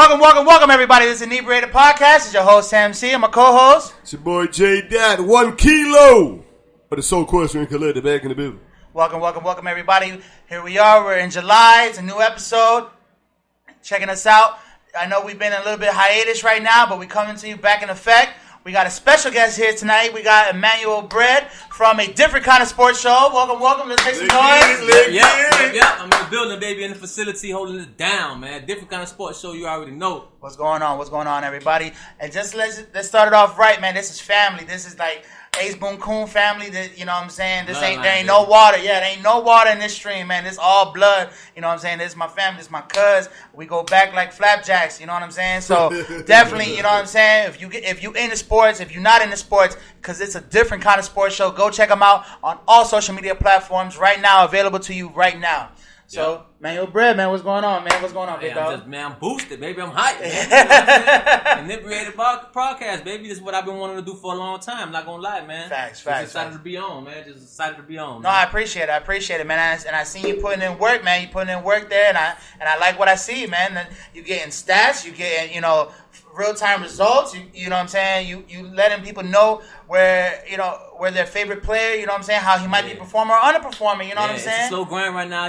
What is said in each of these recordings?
Welcome, everybody. This is Inebriated Podcast. It's your host, Sam C. I'm my co-host. It's your boy, J. Dot. 1 kilo of the Soul Question Collective back in the building. Welcome, everybody. Here we are. We're in July. It's a new episode. Checking us out. I know we've been a little bit hiatus right now, but we're coming to you back in effect. We got a special guest here tonight. We got Inebriated from a different kind of sports show. Welcome. Let's make some noise. Yeah. I'm in the building, baby, in the facility, holding it down, man. Different kind of sports show. You already know. What's going on, everybody? And just let's start it off right, man. This is family. This is like Ace Boone Coon family. That, you know what I'm saying? There ain't no water. Yeah, there ain't no water in this stream, man. This all blood. You know what I'm saying? This is my family. This is my cuz. We go back like flapjacks. You know what I'm saying? So definitely, you know what I'm saying? If you into sports, if you're not into sports, because it's a different kind of sports show, go check them out on all social media platforms right now. Available to you right now. So, man, yo, Bread, man, what's going on, man? What's going on, big dog? I'm boosted, baby. I'm hyped. Man. You know what I'm saying? Inebriated podcast, baby. This is what I've been wanting to do for a long time. I'm not gonna lie, man. Facts. Just excited to be on, man. Just excited to be on. No, man. I appreciate it, man. And I seen you putting in work, man. You putting in work there, and I like what I see, man. And you getting stats, you getting, real time results. You know what I'm saying? You letting people know where their favorite player, you know what I'm saying, how he might be performing or underperforming, you know what I'm saying? It's a slow grind right now,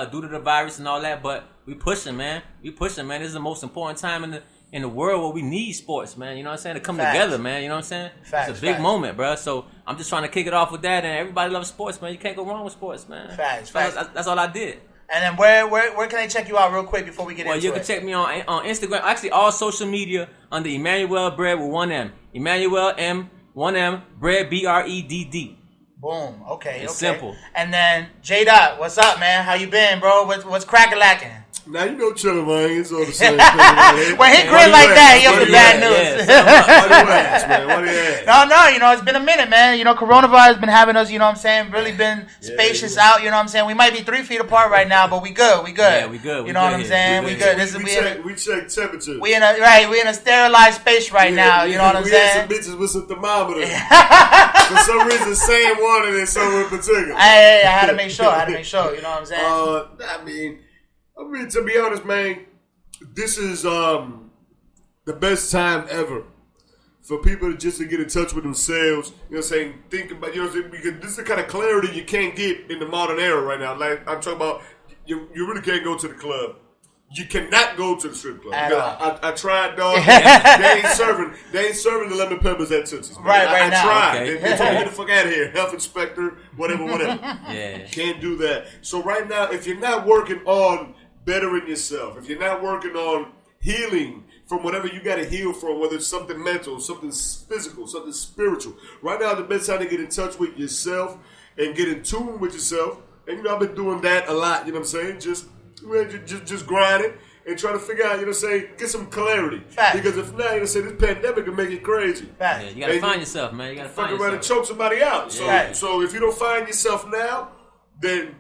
due to the virus and all that, but we pushing, man. This is the most important time in the world where we need sports, man. You know what I'm saying? To come together, man. You know what I'm saying? It's a big moment, bro. So I'm just trying to kick it off with that, and everybody loves sports, man. You can't go wrong with sports, man. Facts. That's all I did. And then where can they check you out real quick before we get into it? Well, you can check me on Instagram. Actually, all social media under Emmanuel Bread with 1 M. Emmanuel M, 1 M, Bread, B-R-E-D-D. Boom. Okay. It's simple. And then J. Dot, what's up, man? How you been, bro? What's crackin'-lackin'? Now, chillin', man. It's all the same thing. When he grin like that, he up the bad news. Why do you ask? No, it's been a minute, man. Coronavirus has been having us, you know what I'm saying, really been spacious out, you know what I'm saying? We might be 3 feet apart right now, but we good. Yeah, we good. You know what I'm saying? We good. We check temperature. We in a sterilized space right now, you know what I'm saying? We had some bitches with some thermometers. For some reason, same one and then some in particular. I had to make sure, you know what I'm saying? I mean, to be honest, man, this is the best time ever for people to get in touch with themselves. You know what I'm saying? Think about, because this is the kind of clarity you can't get in the modern era right now. Like, I'm talking about, you really can't go to the club. You cannot go to the strip club. I tried, dog. They ain't serving the lemon peppers at Tootsie's. Right now. I tried. Okay. They told me, get the fuck out of here. Health inspector, whatever. Yeah. Can't do that. So right now, if you're not working on bettering yourself, if you're not working on healing from whatever you got to heal from, whether it's something mental, something physical, something spiritual, right now is the best time to get in touch with yourself and get in tune with yourself. And I've been doing that a lot. You know what I'm saying? Just grinding and trying to figure out, get some clarity. Fact. Because if not, this pandemic can make it crazy. Fact. Yeah, you gotta find yourself, man. You gotta find yourself. Fucking around and choke somebody out. Yeah. So if you don't find yourself now, then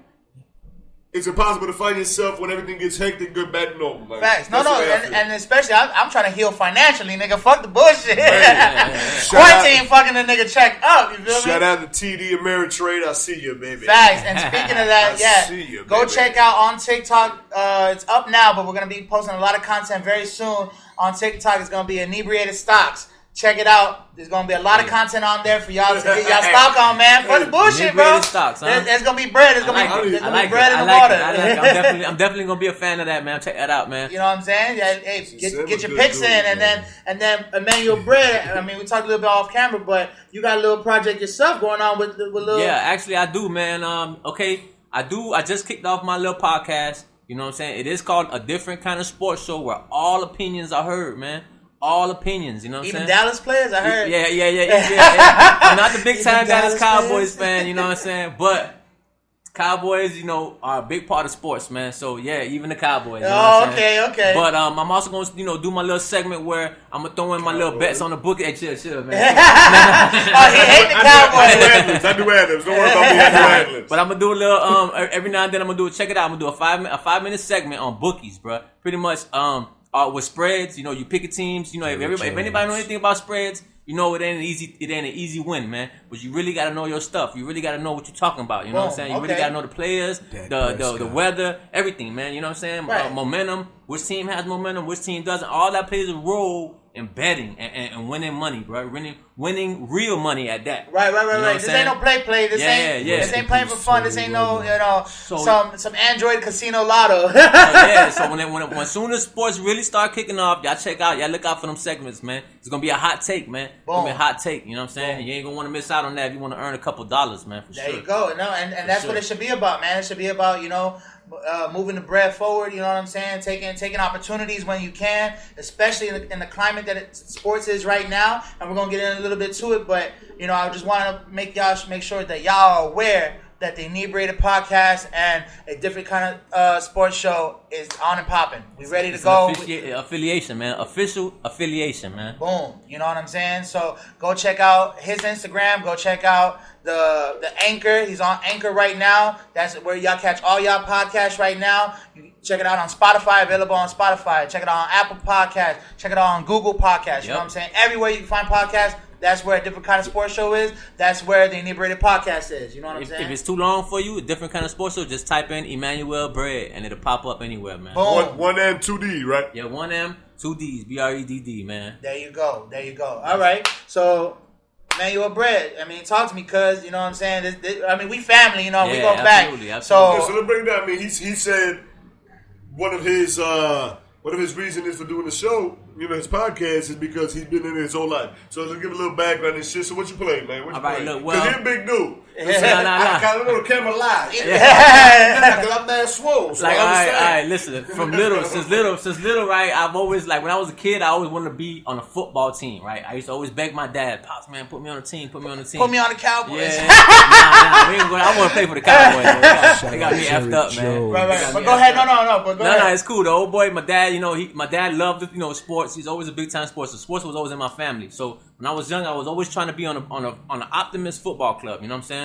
it's impossible to find yourself when everything gets hectic, good, bad, and normal. Like, facts. No, and especially I'm trying to heal financially, nigga. Fuck the bullshit. Quarantine fucking the nigga check up. You feel me? Shout out to TD Ameritrade. I see you, baby. Facts. And speaking of that, see you, go baby. check out on TikTok. It's up now, but we're gonna be posting a lot of content very soon on TikTok. It's gonna be Inebriated Stocks. Check it out. There's going to be a lot of content on there for y'all to get y'all stock on, man. For the bullshit, bro. Stocks, huh? There's going to be bread. There's going to be bread in the water. I'm definitely going to be a fan of that, man. Check that out, man. You know what I'm saying? Yeah, hey, get your picks in. And then Emmanuel Bread, I mean, we talked a little bit off camera, but you got a little project yourself going on with little... Yeah, actually I do, man. I just kicked off my little podcast. You know what I'm saying? It is called A Different Kind of Sports Show where all opinions are heard, man. All opinions, you know what I'm saying? Even Dallas players, I heard. Yeah. I'm not the big time Dallas Cowboys fan, you know what I'm saying? But Cowboys, are a big part of sports, man. So yeah, even the Cowboys. You know what I'm saying? Okay. But I'm also gonna, do my little segment where I'm gonna throw in my little bets on the book. Hey, chill, man. He hate the Cowboys. I do ad-libs. Don't worry about me. I do ad-libs. But I'm gonna do a little every now and then. I'm gonna check it out. I'm gonna do a 5-minute segment on bookies, bro. Pretty much with spreads. You pick a teams. If anybody know anything about spreads, You know, it ain't an easy win, man. But you really gotta know your stuff. You really gotta know what you're talking about. You know what I'm saying? You really gotta know the players, the weather, everything, man. You know what I'm saying? Right. Momentum. Which team has momentum? Which team doesn't? All that plays a role in betting and winning money, bro. Winning real money at that. Right. This ain't no play. This ain't playing for fun. This ain't no, some Android casino lotto. So when soon as sports really start kicking off, y'all look out for them segments, man. It's gonna be a hot take, man. It's gonna be a hot take. You know what I'm saying? Boom. You ain't gonna want to miss out on that if you want to earn a couple dollars, man. For there you go. No, and that's what it should be about, man. It should be about moving the bread forward. You know what I'm saying? Taking opportunities when you can, especially in the climate that sports is right now. And we're gonna get in a little bit to it, but I just want to make sure that y'all are aware that the Inebriated podcast and a different kind of sports show is on and popping. We ready to go. Affiliation, man. Official affiliation, man. Boom. You know what I'm saying? So go check out his Instagram. Go check out the Anchor. He's on Anchor right now. That's where y'all catch all y'all podcasts right now. You check it out on Spotify. Available on Spotify. Check it out on Apple Podcasts. Check it out on Google Podcasts. You know what I'm saying? Everywhere you can find podcasts. That's where a different kind of sports show is. That's where the Inebriated podcast is. You know what I'm saying? If it's too long for you, a different kind of sports show, just type in Emmanuel Bread and it'll pop up anywhere, man. Boom. One M, 2D, right? Yeah, 1M, 2Ds, BREDD, man. There you go. All right. So, Emmanuel Bread, talk to me, cuz, you know what I'm saying? We family, we go back. Absolutely. So let's break it down. He said one of his reasons for doing the show, his podcast, is because he's been in it his whole life. So let's give a little background and shit. So what you play, man? What you play? Because he's a big dude. I kind of know the camera live. Because I'm mad swole. So all right, listen. Since little, right, I've always, when I was a kid, I always wanted to be on a football team, right? I used to always beg my dad, Pops, man, put me on a team. Put me on the Cowboys. Yeah. I want to play for the Cowboys. They got me effed up, man. Right. But go ahead. No. But go ahead. No, it's cool. The old boy, my dad, my dad loved, sports. He's always a big time sports. So sports was always in my family. So when I was young, I was always trying to be on an Optimist football club. You know what I'm saying?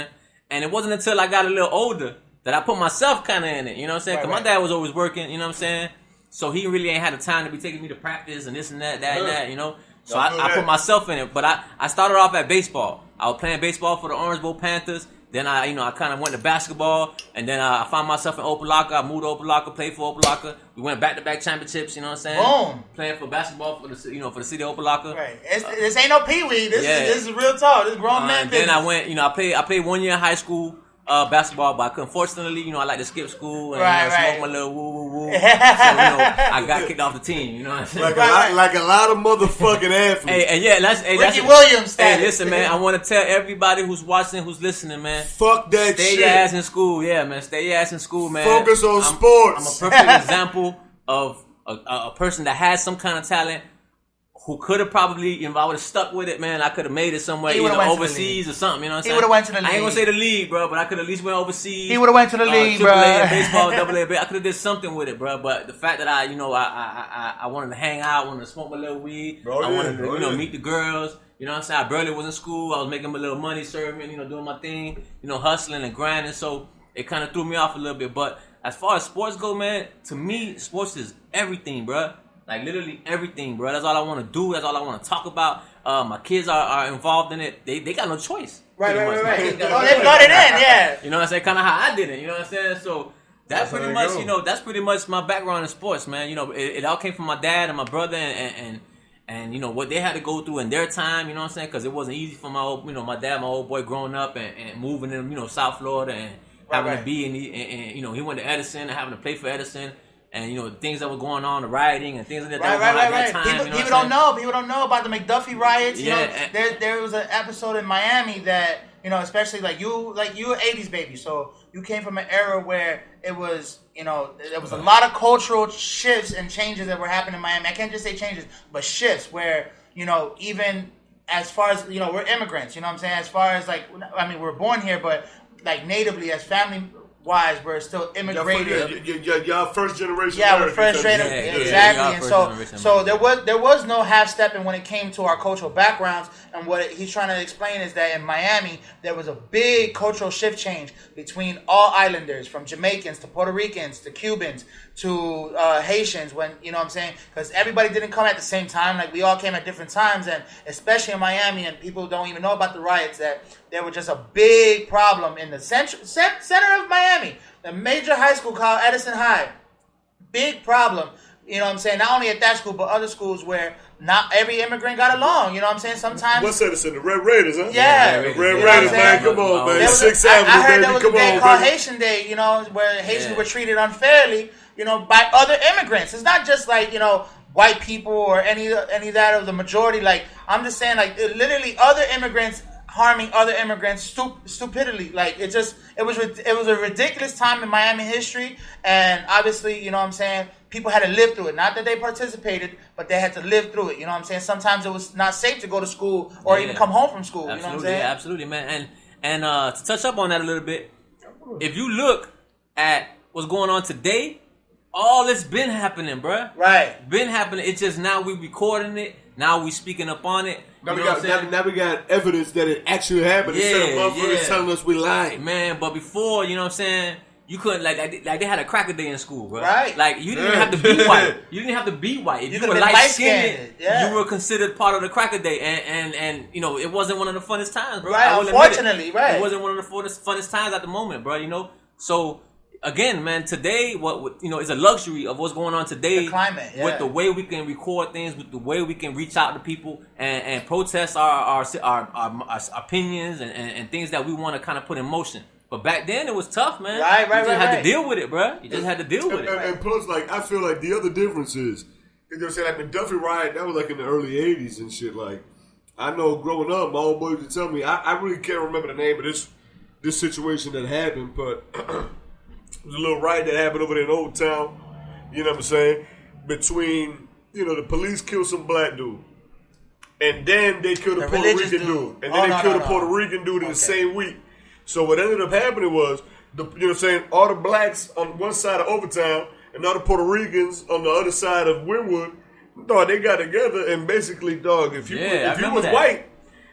And it wasn't until I got a little older that I put myself kind of in it. You know what I'm saying? Because my dad was always working. You know what I'm saying? So he really ain't had the time to be taking me to practice and this and that, and that. So I put myself in it. But I started off at baseball. I was playing baseball for the Orange Bowl Panthers. Then I kind of went to basketball, and then I found myself in Opelika. I moved to Opelika, played for Opelika. We went back-to-back championships. You know what I'm saying? Boom. Playing for basketball for the city of Opelika. Right. This ain't no pee-wee. This is real talk. This is grown man business. Then I went. I played 1 year in high school. Basketball, but unfortunately, I like to skip school and smoke my little woo. So, I got kicked off the team. You know what I'm saying? Like a lot of motherfucking athletes. Ricky Williams status. Hey, listen, man. I want to tell everybody who's watching, who's listening, man. Fuck that shit. Stay your ass in school, yeah, man. Stay your ass in school, man. Focus on sports. I'm a perfect example of a person that has some kind of talent. Who could have probably, if I would have stuck with it, man, I could have made it somewhere, either overseas or something. You know what I'm saying? He would have went to the league. I ain't gonna say the league, bro, but I could have at least went overseas. He would have went to the league, bro. AAA, baseball, AA, I could have did something with it, bro. But the fact that I wanted to hang out, wanted to smoke my little weed, I wanted to, meet the girls. You know what I'm saying? I barely was in school. I was making my little money, serving, doing my thing, hustling and grinding. So it kind of threw me off a little bit. But as far as sports go, man, to me, sports is everything, bro. Like, literally everything, bro. That's all I want to do. That's all I want to talk about. My kids are involved in it. They got no choice. Right. They brought it in, yeah. You know what I'm saying? Kind of how I did it. You know what I'm saying? So that's pretty much, that's pretty much my background in sports, man. It all came from my dad and my brother and what they had to go through in their time. You know what I'm saying? Because it wasn't easy for my dad, my old boy, growing up and moving in, South Florida and having to be and he went to Edison and having to play for Edison. And the things that were going on, the rioting and things like that. That time, People don't know about the McDuffie riots. There was an episode in Miami that especially like you an '80s baby, so you came from an era where it was there was a lot of cultural shifts and changes that were happening in Miami. I can't just say changes, but shifts where even as far as we're immigrants. You know what I'm saying? As far as we're born here, but like natively as family wise were still immigrated. Y'all first generation. Yeah, we're first generation, exactly. And so there was no half stepping when it came to our cultural backgrounds. And what he's trying to explain is that in Miami there was a big cultural shift change between all islanders, from Jamaicans to Puerto Ricans to Cubans to Haitians. When you know what I'm saying, because everybody didn't come at the same time. Like we all came at different times, and especially in Miami, and people don't even know about the riots that. There was just a big problem in the center of Miami, the major high school called Edison High. Big problem, you know what I'm saying? Not only at that school, but other schools where not every immigrant got along. You know what I'm saying? Sometimes. What's Edison? The Red Raiders, huh? Yeah. The Red Raiders, man. Come on, man. Sixth Avenue, I heard there was a day called baby. Haitian Day, you know, where Haitians were treated unfairly, you know, by other immigrants. It's not just like, you know, white people or any that of the majority. Like, I'm just saying, like, literally other immigrants harming other immigrants stupidly. Like it was a ridiculous time in Miami history, and obviously, you know what I'm saying, people had to live through it. Not that they participated, but they had to live through it. You know what I'm saying? Sometimes it was not safe to go to school or even come home from school. Absolutely, you know what I'm saying? Yeah, absolutely, man. And to touch up on that a little bit, if you look at what's going on today, all this been happening, bruh. Right. Been happening. It's just now we recording it. Now we speaking up on it. Now we got evidence that it actually happened instead of motherfuckers telling us we lying. Man, but before, you know what I'm saying, you couldn't, like they had a cracker day in school, bro. Right. Like, you didn't have to be white. You didn't have to be white. If you were light-skinned, you were considered part of the cracker day. And you know, it wasn't one of the funnest times, bro. Right, unfortunately, right. It wasn't one of the funnest times at the moment, bro, you know? So, again, man, today, what you know, is a luxury of what's going on today. The climate, with the way we can record things, with the way we can reach out to people and protest our opinions and things that we want to kind of put in motion. But back then, it was tough, man. Right. You just had to deal with it, bro. You just had to deal with it. And plus, like, I feel like the other difference is, you know what I'm saying, like the Duffy riot, that was like in the early 80s and shit. Like, I know growing up, my old boy used to tell me, I really can't remember the name of this situation that happened, but it was a little riot that happened over there in Old Town, you know what I'm saying, between, you know, the police killed some black dude, and then they killed a Puerto Rican dude, and then they killed a Puerto Rican dude in the same week. So what ended up happening was, you know what I'm saying, all the blacks on one side of Overtown and all the Puerto Ricans on the other side of Wynwood, dog, they got together and basically, dog, if you was white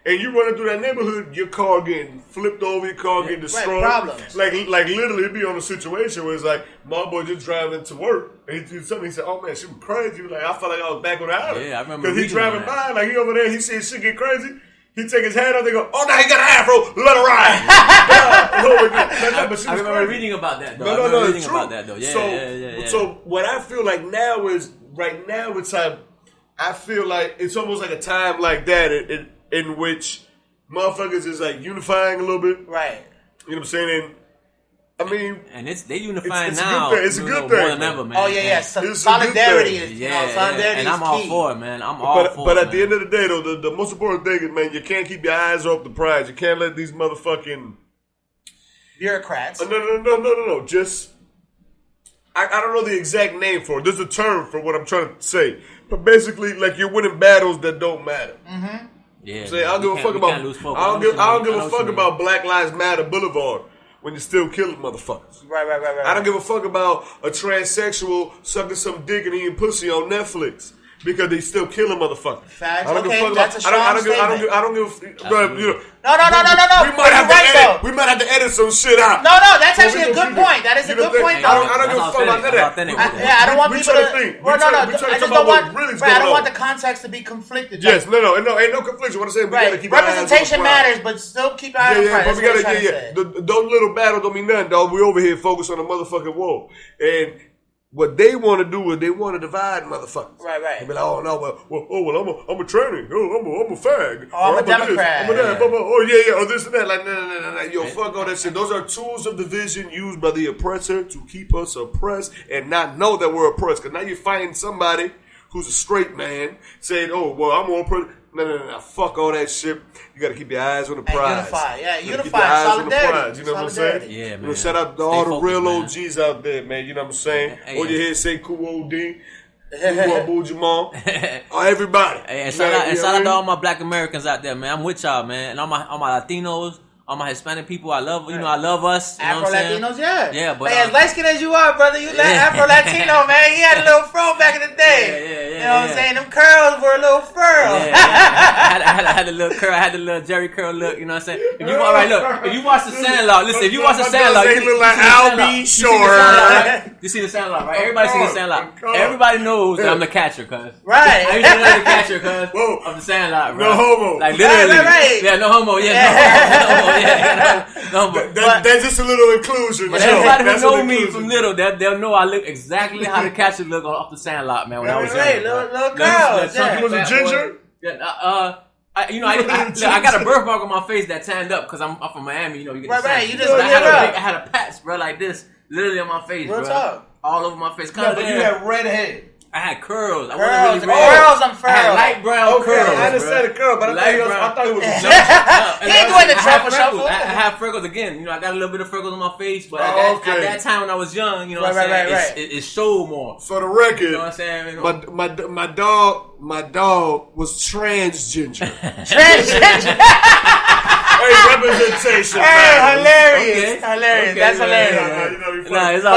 and you running through that neighborhood, your car getting flipped over, your car getting destroyed. Problems. Like literally, it'd be on a situation where it's like, my boy just driving to work, and he did something. He said, "Oh man, she was crazy." Like, I felt like I was back on the island. Yeah, I remember. Because he driving by, like he over there, he sees shit get crazy. He take his hat off, they go, "Oh, now he got an afro, let her ride." I remember reading about that, though. No, reading it's true. about that, though. Yeah. So what I feel like now is, right now it's time, I feel like it's almost like a time like that in which motherfuckers is like unifying a little bit. Right. You know what I'm saying? And I mean, and they unifying it's now. It's a good thing. More than ever, man. Oh yeah. solidarity is, solidarity and I'm is all key. for it, man. I'm all for it. But at the end of the day, though, the most important thing is, man, you can't keep your eyes off the prize. You can't let these motherfucking bureaucrats. No. Just I don't know the exact name for it. There's a term for what I'm trying to say. But basically, like, you're winning battles that don't matter. Mm-hmm. Yeah. I don't give a fuck about. I don't give a fuck about Black Lives Matter Boulevard when you're still killing motherfuckers. Right. I don't give a fuck about a transsexual sucking some dick and eating pussy on Netflix because they still killing motherfuckers. Facts. I don't give a fuck that's about. a strong statement. I don't give a. You know, No. We might have to edit some shit out. No, that's actually a good point. That is a good point, though. I don't give a fuck about that. I don't want people to. I just don't want. I don't want the context to be conflicted. Yes, no, ain't no confliction. What I'm saying, we gotta keep representation matters, but still keep our eyes on the prize. But we gotta, those little battles don't mean nothing, dog. We over here focused on the motherfucking war, and what they want to do is they want to divide motherfuckers. Right. They be like, oh no, I'm a tranny. I'm a fag. I'm a Democrat. I'm a that. Oh yeah, or this and that. Like, no. Yo, fuck all that shit. Those are tools of division used by the oppressor to keep us oppressed and not know that we're oppressed. Because now you find somebody who's a straight man saying, oh, well, I'm more oppressed. No. Fuck all that shit. You got to keep your eyes on the prize. Unify. Solidarity. You know what I'm saying? Yeah, man. You know, shout out to all the real OGs out there, man. You know what I'm saying? All you hear say cool OD. Jamal. Everybody. Hey, and shout out to all my Black Americans out there, man. I'm with y'all, man. And all my Latinos, all my Hispanic people. I love, you know, I love us. You know Afro Latinos, yeah. Yeah, but as light skinned as you are, brother, you Afro Latino, man. He had a little fro back in the day. Yeah. You know what I'm saying? Them curls were a little furl. Yeah. I had a little curl. I had the little Jerry curl look. You know what I'm saying? If you if you watch the Sandlot, listen. If you watch the Sandlot, you look like Al B. Shore. You see the Sandlot, right? Everybody see the Sandlot. Everybody knows that I'm the catcher, cuz. Right. I used to like the catcher, cuz. Of the Sandlot, bro. No homo. Like literally. Right. Yeah, no homo. Yeah, no homo. That's just a little inclusion. But everybody who know me from little, they'll know I look exactly how the catcher look off the Sandlot, man. When I was young. Little curls. You was a ginger? Yeah, I got a birthmark on my face that tanned up because I'm from Miami. You know, you get right. You just I had a patch, bro, like this, literally on my face, Real bro. talk. All over my face. But you had red hair. I had curls. Curls. I wasn't really Curls and I had furls. light brown curls. I understand the curl, but I thought it was a He ain't doing the truffle shuffle. I have freckles again. You know, I got a little bit of freckles on my face, but at that time when I was young, you know what I'm saying, it showed more. For the record, you know what I'm saying? My dog was transgender. Hey, representation. Hey, hilarious. Hilarious. Okay, That's hilarious. It's all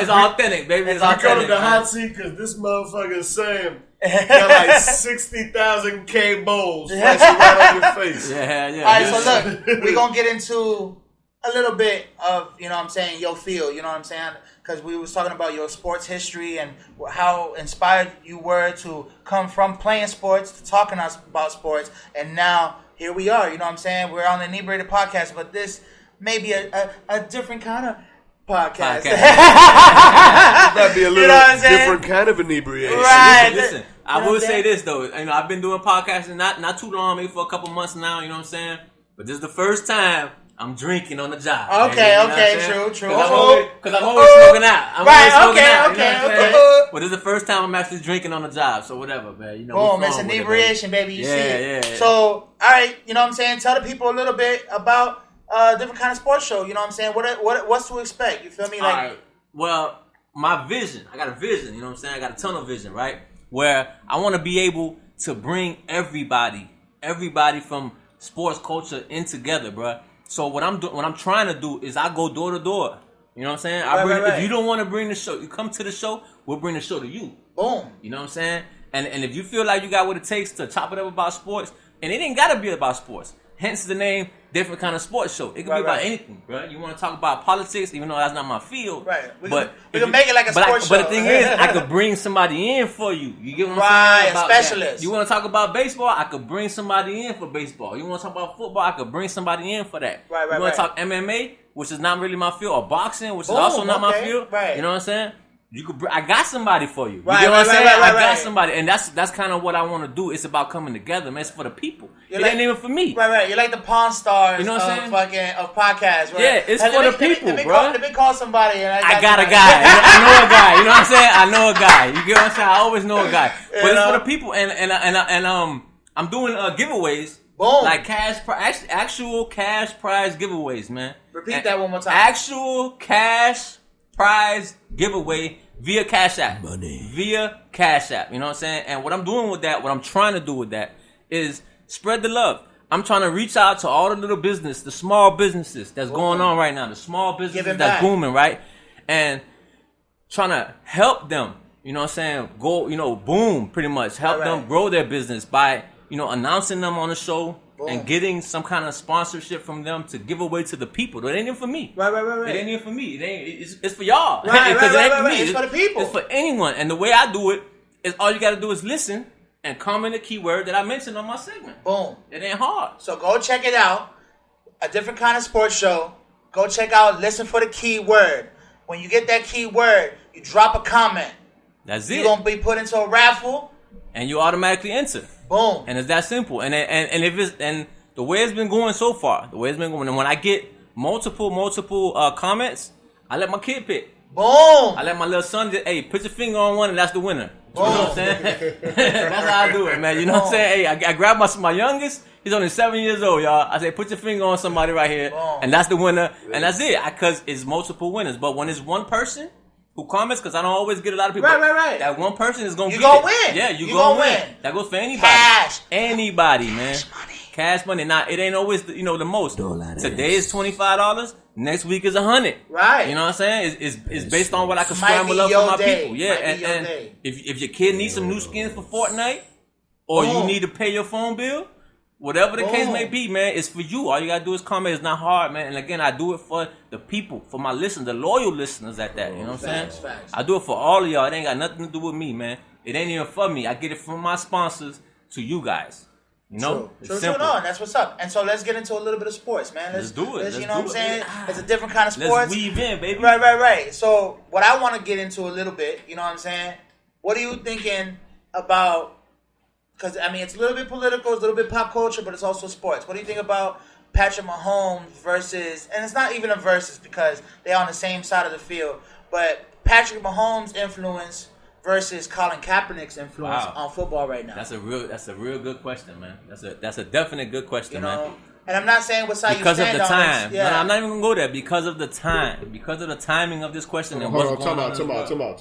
it's authentic, baby. It's I call authentic. him the hot seat because this motherfucker Sam got like 60,000 K bowls flashing right on your face. Yeah. All right, so look, we're going to get into a little bit of, you know what I'm saying, your field, you know what I'm saying? Because we was talking about your sports history and how inspired you were to come from playing sports to talking about sports. And now here we are, you know what I'm saying? We're on the Inebriated podcast, but this may be a different kind of podcast. Might be a little different kind of inebriation. Right. Listen, I will say this though. You know, I've been doing podcasting not too long, maybe for a couple months now. You know what I'm saying? But this is the first time I'm drinking on the job. Okay, true. Because I'm always smoking out. Okay. But this is the first time I'm actually drinking on the job. So whatever, man. You know, boom, it's inebriation, baby. You see it. Yeah. So, all right, you know what I'm saying? Tell the people a little bit about different kind of sports show. You know what I'm saying? What's to expect? You feel me? Like, all right. Well, my vision. I got a vision. You know what I'm saying? I got a tunnel vision, right? Where I want to be able to bring everybody from sports culture in together, bro. So what I'm trying to do is I go door to door. You know what I'm saying? If you don't want to bring the show, you come to the show, we'll bring the show to you. Boom. You know what I'm saying? And if you feel like you got what it takes to chop it up about sports, and it ain't got to be about sports. Hence the name, different kind of sports show. It can be about anything, bro. You want to talk about politics, even though that's not my field. Right. We can make it like a sports show. But the thing is, I could bring somebody in for you. You get what I'm saying? Right, a specialist. You want to talk about baseball? I could bring somebody in for baseball. You want to talk about football? I could bring somebody in for that. Right. You want to talk MMA, which is not really my field, or boxing, which is also not my field. Right. You know what I'm saying? I got somebody for you. You right, get what I'm saying? Right, I got somebody, and that's kind of what I want to do. It's about coming together, man. It's for the people. It ain't even for me. Right. You're like the Pawn Stars, you know what I'm saying? Of podcasts, right? Yeah, it's for the people, bro. Let me call somebody. And I got a guy. I know a guy. You know what I'm saying? I know a guy. You get what I'm saying? I always know a guy. But it's for the people, and I'm doing giveaways. Boom. Like actual cash prize giveaways, man. Repeat that one more time. Actual cash prize giveaway via Cash App. Money. Via Cash App. You know what I'm saying? And what I'm doing with that, what I'm trying to do with that is spread the love. I'm trying to reach out to all the little business, the small businesses that's going on right now. The small businesses that's booming, right? And trying to help them, you know what I'm saying, go, boom, pretty much. Help them grow their business by, announcing them on the show. Boom. And getting some kind of sponsorship from them to give away to the people. It ain't even for me. Right. It ain't even for me. It's for y'all. Right. It ain't for me. It's for the people. It's for anyone. And the way I do it is all you got to do is listen and comment the keyword that I mentioned on my segment. Boom. It ain't hard. So go check it out. A different kind of sports show. Go check out. Listen for the keyword. When you get that keyword, you drop a comment. That's it. You're gonna be put into a raffle, and you automatically enter. Boom. And it's that simple. And if it's the way it's been going so far, and when I get multiple comments, I let my kid pick. Boom. I let my little son just, hey, put your finger on one and that's the winner. You know what I'm saying? That's how I do it, man. You know what I'm saying? Hey, I grab my youngest. He's only 7 years old, y'all. I say, put your finger on somebody right here, and that's the winner, and that's it. Because it's multiple winners. But when it's one person who comments, because I don't always get a lot of people. Right. That one person is going to win. Yeah, you going to win. That goes for anybody. Cash. Anybody, man. Cash money. Now it ain't always the most. Today is $25. Next week is $100. Right. You know what I'm saying? It's based on what I can scramble up for my people. Yeah. And if your kid needs some new skins for Fortnite, or you need to pay your phone bill, whatever the case may be, man, it's for you. All you gotta do is comment. It's not hard, man. And again, I do it for the people, for my listeners, the loyal listeners at that. You know what I'm saying? Facts. I do it for all of y'all. It ain't got nothing to do with me, man. It ain't even for me. I get it from my sponsors to you guys. You know? True. No, that's what's up. And so let's get into a little bit of sports, man. Let's do it. You know what I'm saying? It's a different kind of sports. Let's weave in, baby. Right. So what I want to get into a little bit, you know what I'm saying? What are you thinking about? Because, I mean, it's a little bit political, it's a little bit pop culture, but it's also sports. What do you think about Patrick Mahomes versus, and it's not even a versus because they're on the same side of the field, but Patrick Mahomes' influence versus Colin Kaepernick's influence on football right now? That's a real good question, man. That's a definite good question, man. And I'm not saying what side because you stand of the on. time. Yeah. No, I'm not even gonna go there because of the time. Because of the timing of this question and what's going on. Time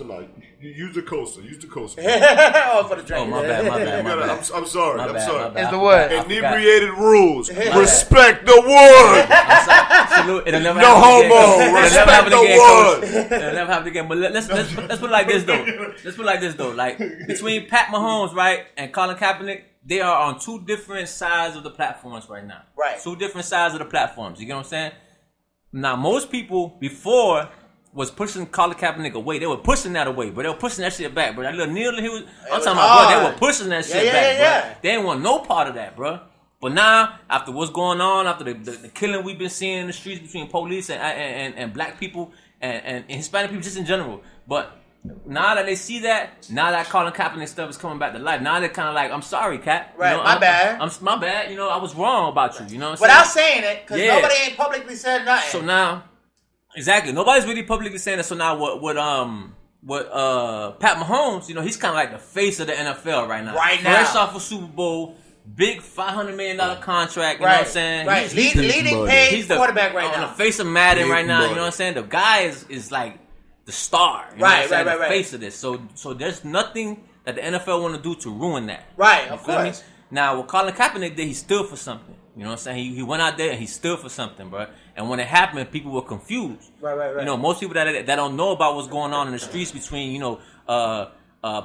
out. Use the coaster. Oh, for the drink. Oh, my bad. I'm sorry. It's the word. Inebriated rules. Respect the word. Salute. It'll never no homo. Respect Respect the word. It'll never happen again. But let's put it like this though. Like between Pat Mahomes, right, and Colin Kaepernick, they are on two different sides of the platforms right now. Right. Two different sides of the platforms. You get what I'm saying? Now, most people before was pushing Colin Kaepernick away. They were pushing that away, but they were pushing that shit back, bro. That little Neil, I'm talking about, bro, they were pushing that shit back, bro. They didn't want no part of that, bro. But now, after what's going on, after the killing we've been seeing in the streets between police and black people and Hispanic people just in general, but now that they see that, now that Colin Kaepernick stuff is coming back to life, now they're kind of like, I'm sorry, Cap. Right, my bad. My bad. You know, I was wrong about you. You know what I'm Without saying? saying it, because nobody ain't publicly said nothing. So now, exactly, nobody's really publicly saying that. So now, what Pat Mahomes, you know, he's kind of like the face of the NFL right now. Fresh off a Super Bowl, big $500 million contract. You know what I'm saying? Right, he's leading paid quarterback right now. On the face of Madden right now. You know what I'm saying? The guy is like the star, right, the face of this. So there's nothing that the NFL want to do to ruin that. Right, of course. Now, what Colin Kaepernick did, he stood for something. You know what I'm saying? He went out there and he stood for something, bro. And when it happened, people were confused. Right. You know, most people that don't know about what's going on in the streets between, you know,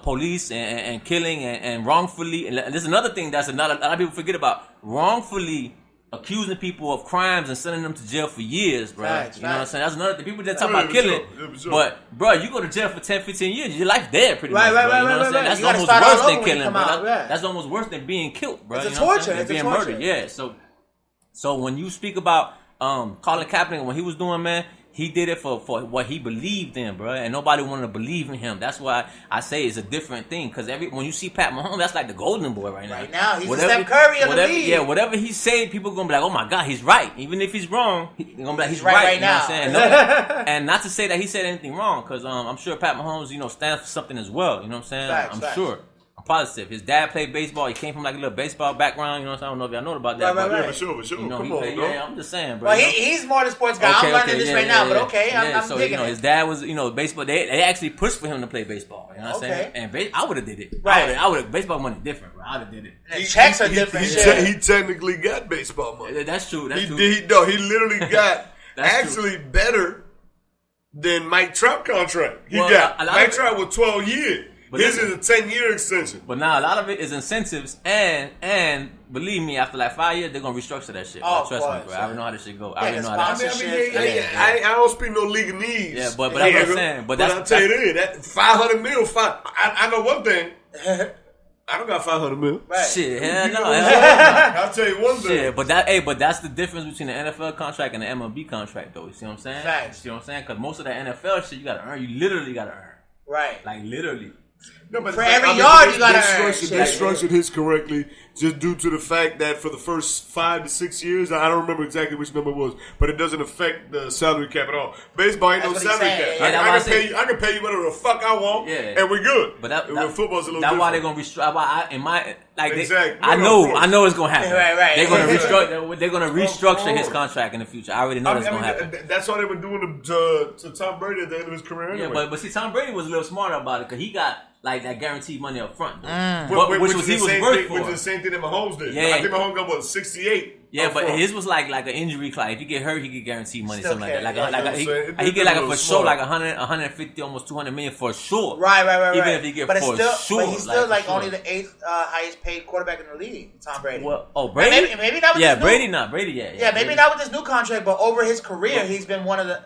police and killing and wrongfully. And there's another thing that's a lot of people forget about. Wrongfully accusing people of crimes and sending them to jail for years, bro. You know what I'm saying? That's another thing. People just talk about killing. But, bro, you go to jail for 10, 15 years, your life dead pretty much, bro. You know what I'm saying? That's almost worse than killing, bro. That's almost worse than being killed, bro. It's a torture. It's being murdered, yeah. So when you speak about Colin Kaepernick, when he was doing, man, he did it for what he believed in, bro, and nobody wanted to believe in him. That's why I say it's a different thing. Because when you see Pat Mahomes, that's like the golden boy right now. Right now, he's the Steph Curry of the league. Yeah, whatever he say, people gonna be like, oh my God, he's right. Even if he's wrong, they're gonna be like, he's right now. You know what I'm saying? And not to say that he said anything wrong, because I'm sure Pat Mahomes, you know, stands for something as well. You know what I'm saying? Facts. Sure. I'm positive. His dad played baseball. He came from like a little baseball background. You know what I'm saying? I don't know if y'all know about that. Yeah, for sure. You know, Come on, bro. Yeah, I'm just saying, bro. Well, he's more the sports guy. I'm learning this right now, but okay, I'm so, digging you know, it. his dad was, you know, baseball. They actually pushed for him to play baseball. You know what I'm saying? And I would have did it. Right. I would have. Baseball money different, bro. I would have did it. And checks are different. He technically got baseball money. That's true. He literally got actually better than Mike Trout contract. Mike Trout was 12 years. But this is a 10-year extension. But now a lot of it is incentives, and believe me, after like 5 years, they're gonna restructure that shit. Trust me, bro. I already know how this shit go. I already know how that shit. I don't speak no legalese. Yeah, but that's what I'm saying. But I'll tell you this: that $500 million. I know one thing. I don't got $500 million. Right. Shit, hell no. I'll tell you one thing. Shit, but that's the difference between the NFL contract and the MLB contract, though. You see what I'm saying? Facts. You see what I'm saying? Because most of the NFL shit, you gotta earn. You literally gotta earn. Right. Like literally. No, but for every yard you gotta earn. They structured his correctly just due to the fact that for the first 5 to 6 years, I don't remember exactly which number it was, but it doesn't affect the salary cap at all. Baseball ain't no salary cap. I can pay you whatever the fuck I want, and we're good. But that football's a little that's different. why they're gonna restructure. like exactly. I know it's gonna happen. Right. They're gonna restructure his contract in the future. I already know it's gonna happen. That's why they were doing to Tom Brady at the end of his career. Anyway. Yeah, but see, Tom Brady was a little smarter about it because he got like that guaranteed money up front, which was the same thing that Mahomes did. Yeah, I think Mahomes got 68. Yeah, but his was like an injury clause. If you get hurt, he get guaranteed money, something like that. He get like a for sure, like 100, 150, almost 200 million for sure. Right. Even if he get for sure, but he's still like only the 8th highest paid quarterback in the league, Tom Brady. Well, Brady? Maybe not with this Brady new, not Brady yet. Yeah, maybe not with this new contract, but over his career, he's been one of the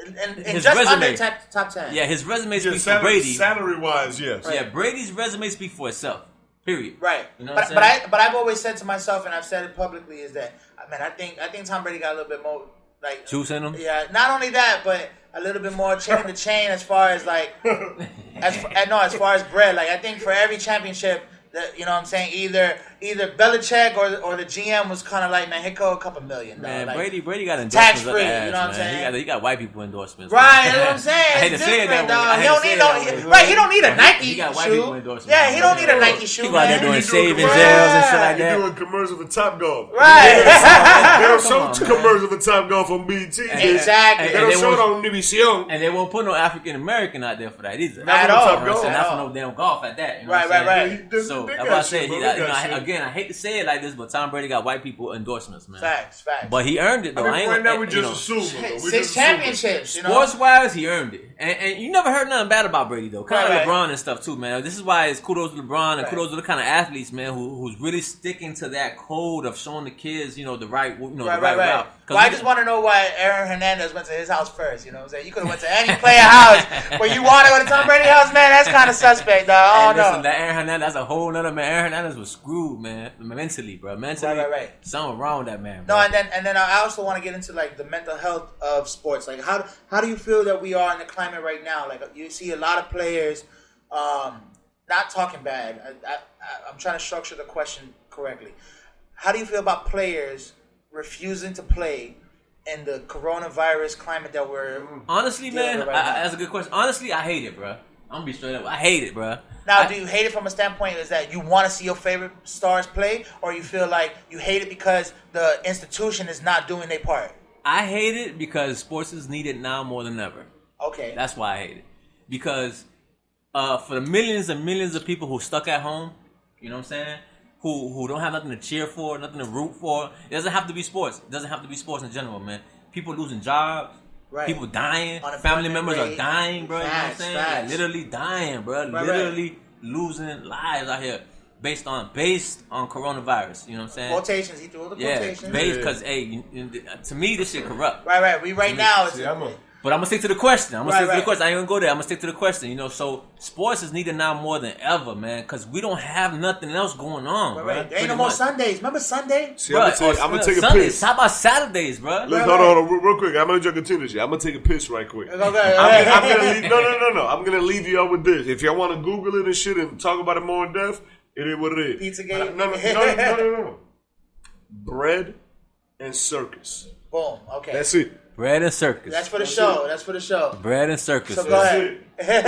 and his just resume, under top 10. Yeah, his resume speaks for Brady. Salary wise, yes. Right. Yeah, Brady's resume speaks for itself. Period. Right. You know but I've always said to myself, and I've said it publicly, is that I think Tom Brady got a little bit more like juice in him. Yeah. Not only that, but a little bit more chain to chain as far as like as far as bread. Like I think for every championship. You know what I'm saying? Either Belichick or the GM was kind of like, man, here go a couple million. Man, like, Brady got endorsements tax free. Ass, you know what I'm saying? He got white people endorsements. Right, you know what I'm saying? I hate to say it that way. He don't need he don't need a Nike shoe. He got white people endorsements. Yeah, he don't need a Nike shoe. He out there doing saving jails and shit like that. He's doing commercials for Top Golf. Right. They don't show commercials for Top Golf on BT. Exactly. They don't show it on Univision. And they won't put no African American out there for that either. Not at all. Not for no damn golf at that. Right. So that's why I said again, I hate to say it like this, but Tom Brady got white people endorsements, man. Facts. But he earned it, though. Right now we just assume. 6 championships, you know. Sports-wise, he earned it. And you never heard nothing bad about Brady, though. Kind of like LeBron and stuff, too, man. This is why it's kudos to LeBron and kudos to the kind of athletes, man, who's really sticking to that code of showing the kids, the right route. Well, I just want to know why Aaron Hernandez went to his house first, you know what I'm saying? You could have went to any player house, but you want to go to Tom Brady's house, man? That's kind of suspect, dog. I don't know. That Aaron Hernandez, that's a whole nother man. Aaron Hernandez was screwed, man. Mentally, bro. Mentally, something wrong with that man, bro. No, and then I also want to get into like the mental health of sports. Like, how do you feel that we are in the climate right now? Like, you see a lot of players, not talking bad. I'm trying to structure the question correctly. How do you feel about players refusing to play in the coronavirus climate that we're honestly, man? That's a good question. Honestly, I hate it, bro. I'm gonna be straight up. I hate it, bro. Now, do you hate it from a standpoint is that you want to see your favorite stars play, or you feel like you hate it because the institution is not doing their part? I hate it because sports is needed now more than ever. Okay. That's why I hate it. Because for the millions and millions of people who stuck at home, you know what I'm saying? Who don't have nothing to cheer for, nothing to root for. It doesn't have to be sports. It doesn't have to be sports in general, man. People losing jobs. Right. People dying. Family members are dying, bro. You know what I'm saying? Like, literally dying, bro. Literally losing lives out here based on coronavirus. You know what I'm saying? Quotations. He threw all the quotations. Yeah, based because, to me, this shit corrupt. Right. We now. But I'm gonna stick to the question. I ain't gonna go there. I'm gonna stick to the question. So sports is needed now more than ever, man, because we don't have nothing else going on. Right. There ain't no more Sundays. Remember Sunday? See, I'm gonna take a piss. How about Saturdays, bro? Hold on, real quick. I'm gonna continue this. I'm gonna take a piss right quick. Okay. I'm gonna leave. No. I'm gonna leave y'all with this. If y'all want to Google it and shit and talk about it more in depth, it is what it is. Pizzagate. No. Bread and circus. Boom. Okay. That's it. Bread and circus. That's for the show. Bread and circus. So go ahead. Bread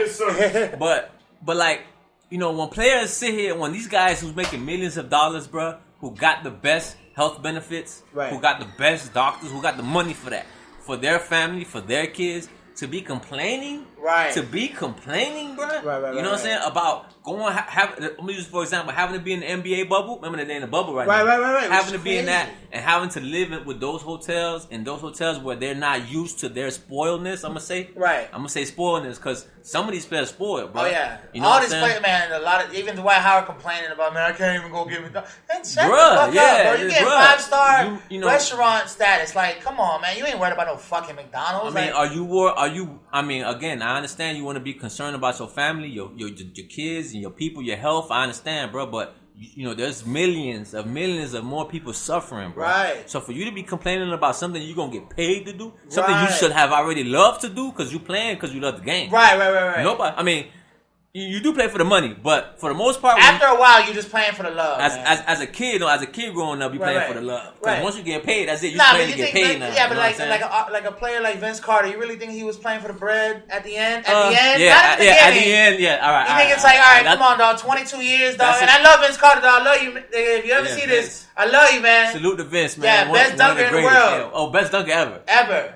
and circus. But like, when players sit here, when these guys who's making millions of dollars, bro, who got the best health benefits, who got the best doctors, who got the money for that, for their family, for their kids, to be complaining, bro. Right, you know what I'm saying? About let me use for example, having to be in the NBA bubble. Remember that they in the bubble right now. Right. Having to be in that and having to live with those hotels where they're not used to their spoiledness. I'm gonna say spoiledness because some of these players spoiled, bro. Oh yeah, you know all these players, man. A lot of even Dwight Howard complaining about, man, I can't even go get me. Man, shut the fuck up, bro. You get 5-star restaurant status. Like, come on, man. You ain't worried about no fucking McDonald's. I mean, again, I understand you want to be concerned about your family, your kids, and your people, your health. I understand, bro, but there's millions of more people suffering, bro. Right. So for you to be complaining about something you're gonna get paid to do, something you should have already loved to do because you playing because you love the game. Right. Nobody. I mean, You do play for the money, but for the most part, after a while, you're just playing for the love. As a kid, growing up, you playing for the love. Because once you get paid, that's it. You playing to get paid now. Yeah, but like a player like Vince Carter, you really think he was playing for the bread at the end? Yeah, not at the end. Yeah, all right. You think it's like, all right, come on, dog. 22 years, dog. And I love Vince Carter, dog. I love you. If you ever see this, I love you, man. Salute to Vince, man. Yeah, best dunker in the world. Yeah. Oh, best dunker ever.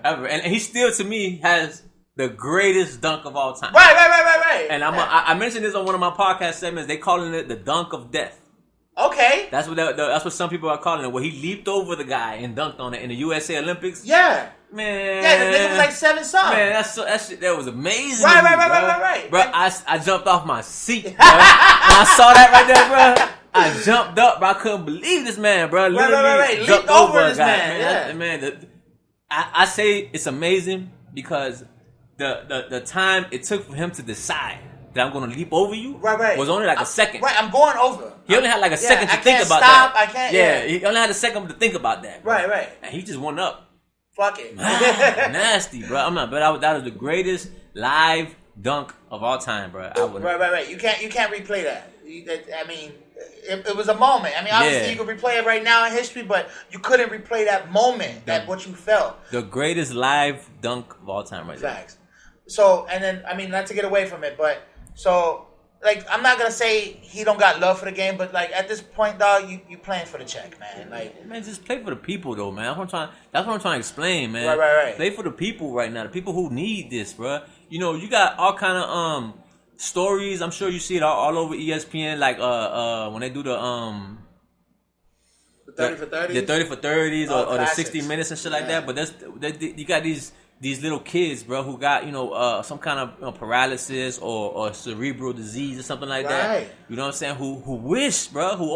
And he still, to me, has the greatest dunk of all time. Right. And I mentioned this on one of my podcast segments. They calling it the dunk of death. Okay. That's what some people are calling it. Where he leaped over the guy and dunked on it in the USA Olympics. Yeah. Man. Yeah, the nigga was like 7-something. Man, that was amazing. Right. Bro, I jumped off my seat, bro. When I saw that right there, bro, I jumped up, bro. I couldn't believe this man, bro. Literally leaped over this man. Man, I say it's amazing because the time it took for him to decide that I'm going to leap over you was only like a second. Right, I'm going over. He only had like a second to think about that. I can't. Yeah, he only had a second to think about that. Bro. Right. And he just went up. Fuck it. Nasty, bro. I'm not, but that was the greatest live dunk of all time, bro. Right. You can't replay that. I mean, it was a moment. I mean, obviously you could replay it right now in history, but you couldn't replay that moment, what you felt. The greatest live dunk of all time, right there. Facts. So, and then, I mean, not to get away from it, but so, like, I'm not gonna say he don't got love for the game, but like at this point, dog, you playing for the check, man. Like, man, just play for the people, though, man. That's what I'm trying to explain, man. Right. Play for the people right now, the people who need this, bro. You know, you got all kind of stories. I'm sure you see it all over ESPN, like when they do the 30 for 30s, the 30 for 30s, or the classics. 60 minutes and shit like that. But you got these little kids, bro, who got some kind of paralysis or cerebral disease or something like that. You know what I'm saying? Who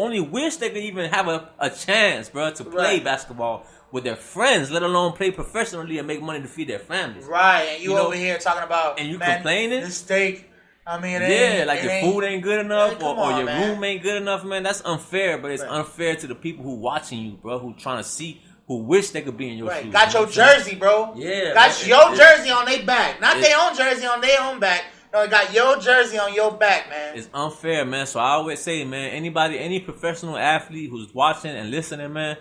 only wish they could even have a chance, bro, to play basketball with their friends, let alone play professionally and make money to feed their families. Right, and you over here talking about and you complaining this steak. I mean, like your food ain't good enough, or your man. room ain't good enough, man. That's unfair, but it's unfair to the people who watching you, bro, who trying to see. Who wish they could be in your shoes. Got your jersey, bro. Yeah. Got your jersey on their back. Not their own jersey on their own back. No, they got your jersey on your back, man. It's unfair, man. So I always say, man, any professional athlete who's watching and listening, man,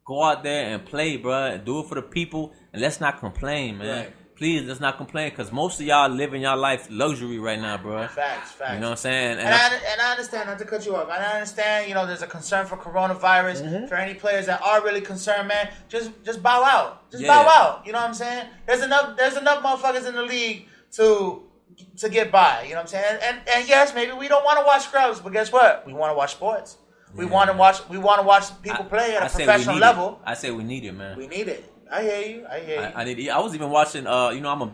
go out there and play, bro. And do it for the people. And let's not complain, man. Right. Please, let's not complain, because most of y'all living y'all life luxury right now, bro. Facts. You know what I'm saying? And I understand, not to cut you off, and I understand, there's a concern for coronavirus. Mm-hmm. For any players that are really concerned, man, just bow out. Bow out. You know what I'm saying? There's enough motherfuckers in the league to get by. You know what I'm saying? And yes, maybe we don't want to watch scrubs, but guess what? We want to watch sports. We want to watch people play at a professional level. I say we need it, man. We need it. I hear you. I was even watching. I'm a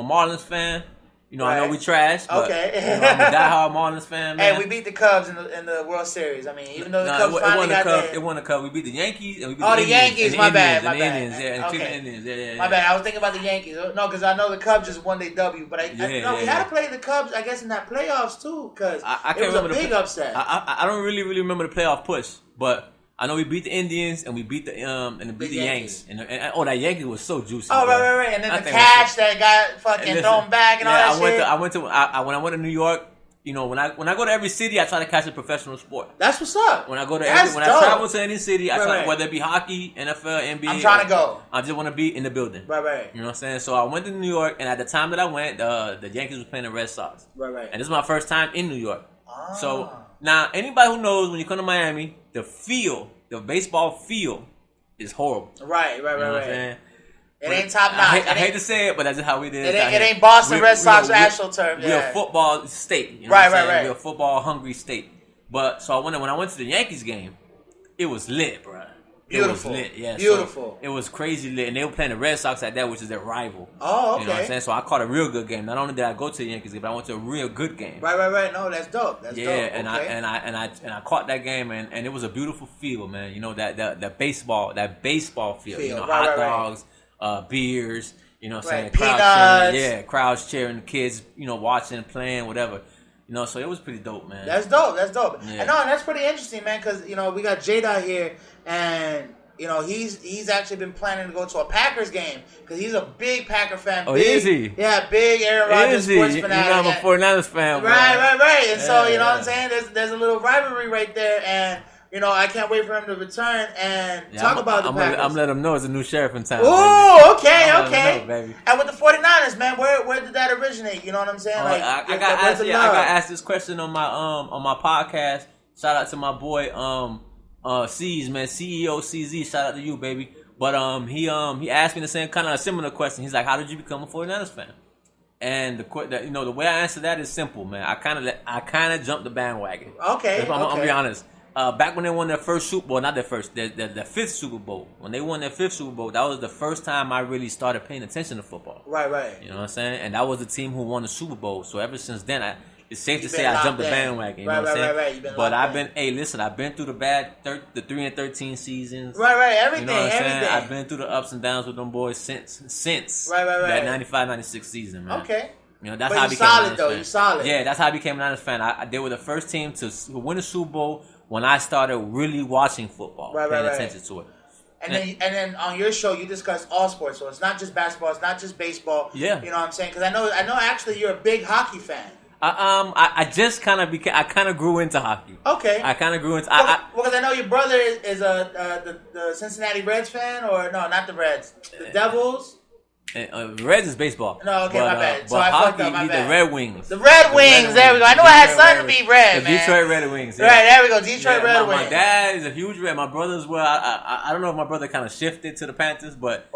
Marlins fan. I know we trash. But, okay. I'm a diehard Marlins fan, man. Hey, we beat the Cubs in the World Series. I mean, even though the Cubs finally got there. It won the Cubs. We beat the Yankees and we beat the Yankees. My bad. Indians, Indians. Yeah. My bad. I was thinking about the Yankees. No, because I know the Cubs just won their W. But we had to play the Cubs, I guess, in that playoffs too, because it was a big upset. I don't really remember the playoff push, but I know we beat the Indians and we beat the Yankees. And that Yankee was so juicy. Oh, bro. right. And then the cash that got fucking thrown back and all that shit. When I went to New York, when I go to every city, I try to catch a professional sport. That's what's up. When I travel to any city, I try, whether it be hockey, NFL, NBA. I'm trying to go. I just want to be in the building. Right. You know what I'm saying? So I went to New York, and at the time that I went, the Yankees was playing the Red Sox. Right. And this is my first time in New York. So now anybody who knows, when you come to Miami, the baseball field is horrible. Right. You know what I'm saying? It ain't top notch. I hate to say it, but that's just how we did it. It ain't Boston Red Sox AstroTurf. We're a football state. You know right. We're a football hungry state. But so when I went to the Yankees game, it was lit, bro. Beautiful. It was lit, yeah. Beautiful. So it was crazy lit, and they were playing the Red Sox at that, which is their rival. Oh, okay. You know what I'm saying? So I caught a real good game. Not only did I go to the Yankees game, but I went to a real good game. Right. No, that's dope. That's dope. And I caught that game, and it was a beautiful feel, man. That baseball feel. Hot dogs, beers. You know what I'm saying? Peanuts. Crowds cheering, the kids, watching, playing, whatever. So it was pretty dope, man. That's dope. Yeah. And that's pretty interesting, man, because, we got Jada here, and you know, he's actually been planning to go to a Packers game because he's a big Packer fan. Oh, is he? Yeah, big Aaron Rodgers sports fanatic. You know, I'm a 49ers fan. Bro. Right. And so, you know what I'm saying? There's a little rivalry right there, and you know, I can't wait for him to return and talk about the Packers. I'm letting him know it's a new sheriff in town. Ooh, okay. Know, baby. And with the 49ers, man, where did that originate? You know what I'm saying? Like, I got asked this question on my podcast. Shout out to my boy C's, man, CEO CZ. Shout out to you, baby. But he asked me the same kind of similar question. He's like, "How did you become a 49ers fan?" And the way I answer that is simple, man. I kind of jumped the bandwagon. Okay. I'm gonna be honest. Back when they won their first Super Bowl, not their first, their fifth Super Bowl. When they won their fifth Super Bowl, that was the first time I really started paying attention to football. Right. You know what I'm saying? And that was the team who won the Super Bowl. So ever since then, it's safe to say I jumped the bandwagon. You know what I'm saying? Right. But I've been through the 3-13 seasons. Right. Everything. You know what I'm saying? I've been through the ups and downs with them boys since that 95-96 season, man. Okay. You know, that's but how I became a Niners fan. You're solid. Yeah, that's how I became a Niners fan. They were the first team to win the Super Bowl when I started really watching football, paying attention to it. And then on your show you discuss all sports, so it's not just basketball, it's not just baseball. Yeah, you know what I'm saying? Because I know actually you're a big hockey fan. I just kind of grew into hockey. Okay, I kind of grew into. Because I know your brother is the Cincinnati Reds fan, or no, not the Reds, the Devils. Reds is baseball. No, okay, my bad. So but I fucked hockey, up, my bad. The Red Wings. The Red Wings, there we go. I knew I had something to be red, the man. Detroit Red Wings. Yeah. Right, there we go. Detroit Red Wings. My dad is a huge Red. My brother as well. I don't know if my brother kind of shifted to the Panthers, but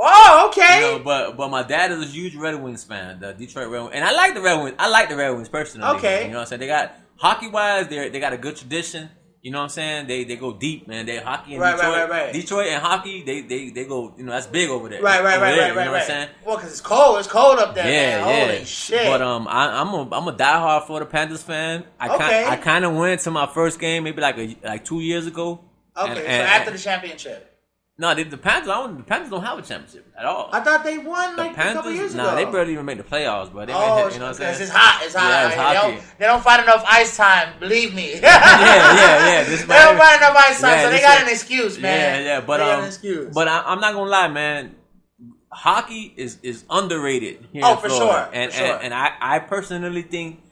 okay. You know, but my dad is a huge Red Wings fan. The Detroit Red Wings, and I like the Red Wings. I like the Red Wings personally. Okay. You know what I'm saying? They got hockey wise, they got a good tradition. You know what I'm saying? They go deep, man. They hockey in Detroit. Right. Detroit and hockey, they go. You know, that's big over there. Right. You know what I'm saying? Well, because it's cold. It's cold up there. Yeah, man. Holy shit. But I'm a diehard Florida Panthers fan. I kind of went to my first game maybe like 2 years ago. Okay, so after the championship. No, the Panthers don't have a championship at all. I thought they won a couple years ago. Nah, they barely even make the playoffs, bro. They you know what I'm saying? It's hot. Yeah, it's hockey. They don't find enough ice time. Believe me. yeah. They don't find enough ice time, so they got an excuse, man. Yeah. But they got an excuse. But I'm not gonna lie, man. Hockey is underrated here in Florida. For sure. And I personally think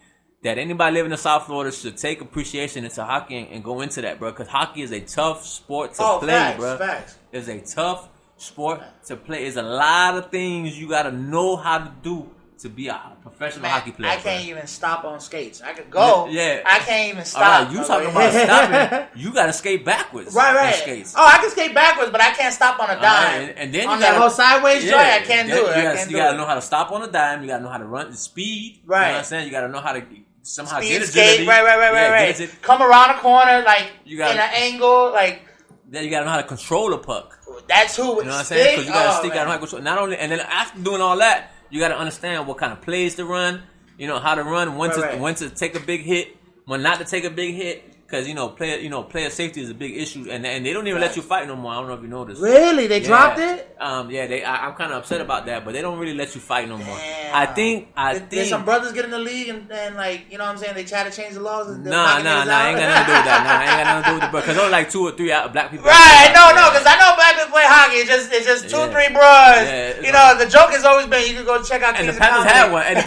that anybody living in South Florida should take appreciation into hockey and go into that, bro. Because hockey is a tough sport to play, bro. Facts. It's a tough sport to play. There's a lot of things you got to know how to do to be a professional hockey player. I can't even stop on skates. I could go. Yeah. I can't even stop. All right, you talking about stopping. You got to skate backwards. Right. Skates. Oh, I can skate backwards, but I can't stop on a dime. And then on that whole sideways joint, I can't do it. You got to know how to stop on a dime. You got to know how to run the speed. Right. You know what I'm saying? You got to know how to somehow speed get skate. agility. Right. Come around a corner, like in an angle, like. Then you got to know how to control a puck. That's who. You know what I'm saying? Because you got to stick. Got to know how to control. Not only, and then after doing all that, you got to understand what kind of plays to run. You know how to run, when to take a big hit, when not to take a big hit. Because player safety is a big issue, and they don't even let you fight no more. I don't know if you noticed. Really, they dropped it. I'm kind of upset about that, but they don't really let you fight no more. Damn. I think Did some brothers get in the league and like you know what I'm saying they try to change the laws. Nah, ain't got nothing to do with that. Ain't got nothing to do with it, because there's like 2 or 3 black people. Right? No, because I know black people play hockey. It's just 2 or 3 bros. Yeah, you know the joke has always been you can go check out. And the Panthers had one. And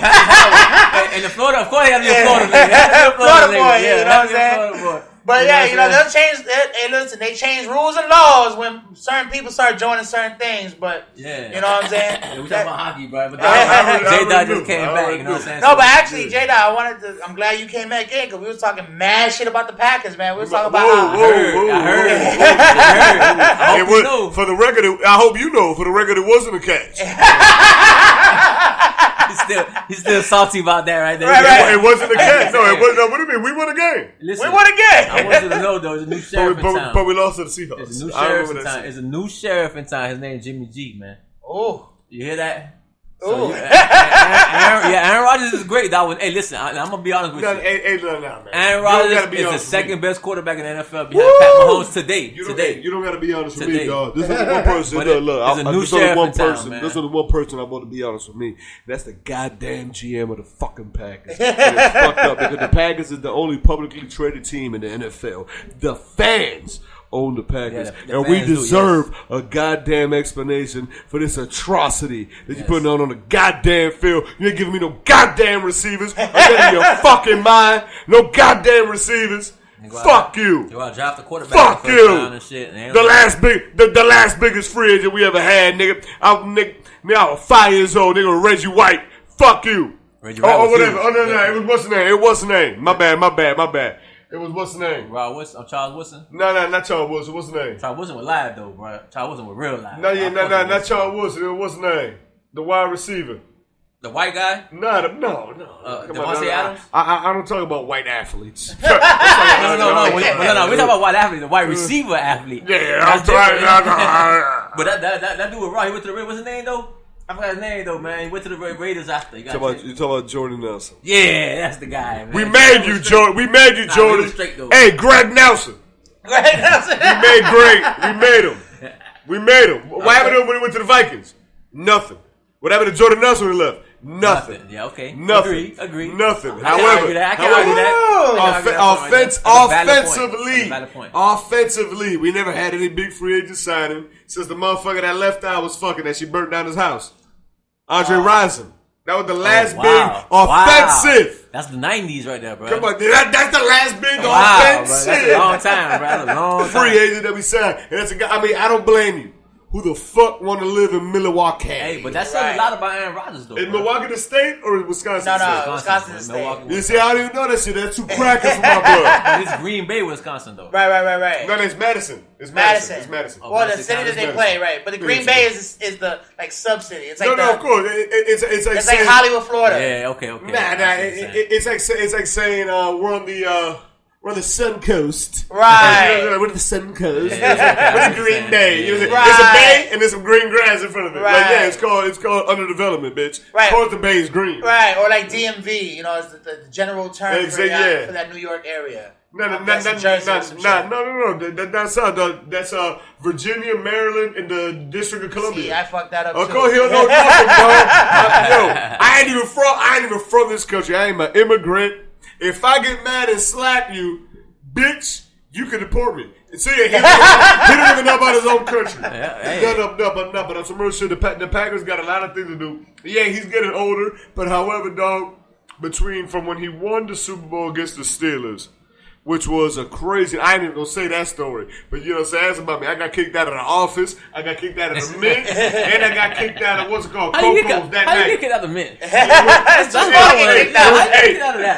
the Florida, of course, they have to be a Florida league. Florida boy, you know what I'm saying? But they'll change. Listen, they change rules and laws when certain people start joining certain things. But you know what I'm saying? Yeah, we talking about hockey, bro. But J-Dot just came back. You know what I'm saying? No, but actually, J-Dot, I'm glad you came back in because we was talking mad shit about the Packers, man. We was talking about. I heard. I hope you know. For the record, I hope you know. For the record, it wasn't a catch. He's still salty about that, right there. Right. It wasn't a catch. No, it wasn't. No, what do you mean? We won a game. Listen, we won a game. I want you to know, though, there's a new sheriff in town. But we lost to the Seahawks. There's a new sheriff in town. There's a new sheriff in town. His name's Jimmy G, man. Oh, you hear that? So Aaron Rodgers is great. Hey, listen, I'm gonna be honest with you. Man. Aaron Rodgers is the second best quarterback in the NFL behind Pat Mahomes today. You don't gotta be honest with me, dog. This is one person. There's only one person I want to be honest with me. That's the goddamn GM of the fucking Packers. It's fucked up because the Packers is the only publicly traded team in the NFL. The fans own the Packers. Yeah, the and we fans do, deserve a goddamn explanation for this atrocity that you're putting on the goddamn field. You ain't giving me no goddamn receivers. I got in your fucking mind. No goddamn receivers. Fuck you. You want to draft the quarterback? Fuck you. And shit, and the last biggest free agent we ever had, nigga. I was 5 years old, nigga. Reggie White. Fuck you. Reggie White whatever. Oh, no. It was what's the name? It was the name. My bad. It was what's the name? Charles Woodson? No, not Charles Woodson. What's the name? Charles Woodson was live, though, bro. Charles Woodson was real live. Not Charles Woodson. It was what's the name? The wide receiver. The white guy? No. Devontae Adams? I don't talk about white athletes. No. We're talking about white athlete, the wide receiver athlete. Yeah, I'm trying. But that dude was raw. He went to the Raiders. What's his name, though? I forgot his name, though, man. He went to the Raiders after. You talking about Jordan Nelson? Yeah, that's the guy, man. We made you, Jordan. Hey, Greg Nelson. We made him. What happened to him when he went to the Vikings? Nothing. What happened to Jordan Nelson when he left? Nothing. Yeah, okay. Nothing. Agree. Nothing. I can argue that. Offensively, we never had any big free agent signing since the motherfucker that left out was fucking that she burnt down his house. Andre Rison. That was the last big offensive. That's the 90s right there, bro. Come on, that's the last big offensive. Bro. That's a long time, bro. That's a long time. Free agent that we signed. And that's a guy. I mean, I don't blame you. Who the fuck want to live in Milwaukee? Hey, but that says a lot about Aaron Rodgers, though. In Milwaukee the state or Wisconsin No, state? Wisconsin the state. You see, I don't even know that shit. That's too crackers for my blood. It's Green Bay, Wisconsin, though. Right. No, it's Madison. It's Madison. Well, the city that they play, right? But the Green Bay is the like sub city. It's like of course. It's like saying, Hollywood, Florida. Yeah, okay. It's like saying we're on the Sun Coast. Right. We're on the Sun Coast. We're the Green Bay. There's a bay and there's some green grass in front of it. Right. Like, yeah, it's called underdevelopment, bitch. Right. Of course the bay is green. Right. Or like DMV, you know, it's the general term for that New York area. No. That's Virginia, Maryland, and the District of Columbia. See, I fucked that up Of too. course, he don't know nothing, bro. I ain't even from this country. I ain't an immigrant. If I get mad and slap you, bitch, you can deport me. See, he don't even know about his own country. But on some real shit, the Packers got a lot of things to do. Yeah, he's getting older, but however, dog, from when he won the Super Bowl against the Steelers, which was a crazy. I ain't even gonna say that story, but you know what I'm saying? That's about me. I got kicked out of the office. I got kicked out of the Mint, and I got kicked out of what's it called? Coco's that night. How you get kicked out of the Mint?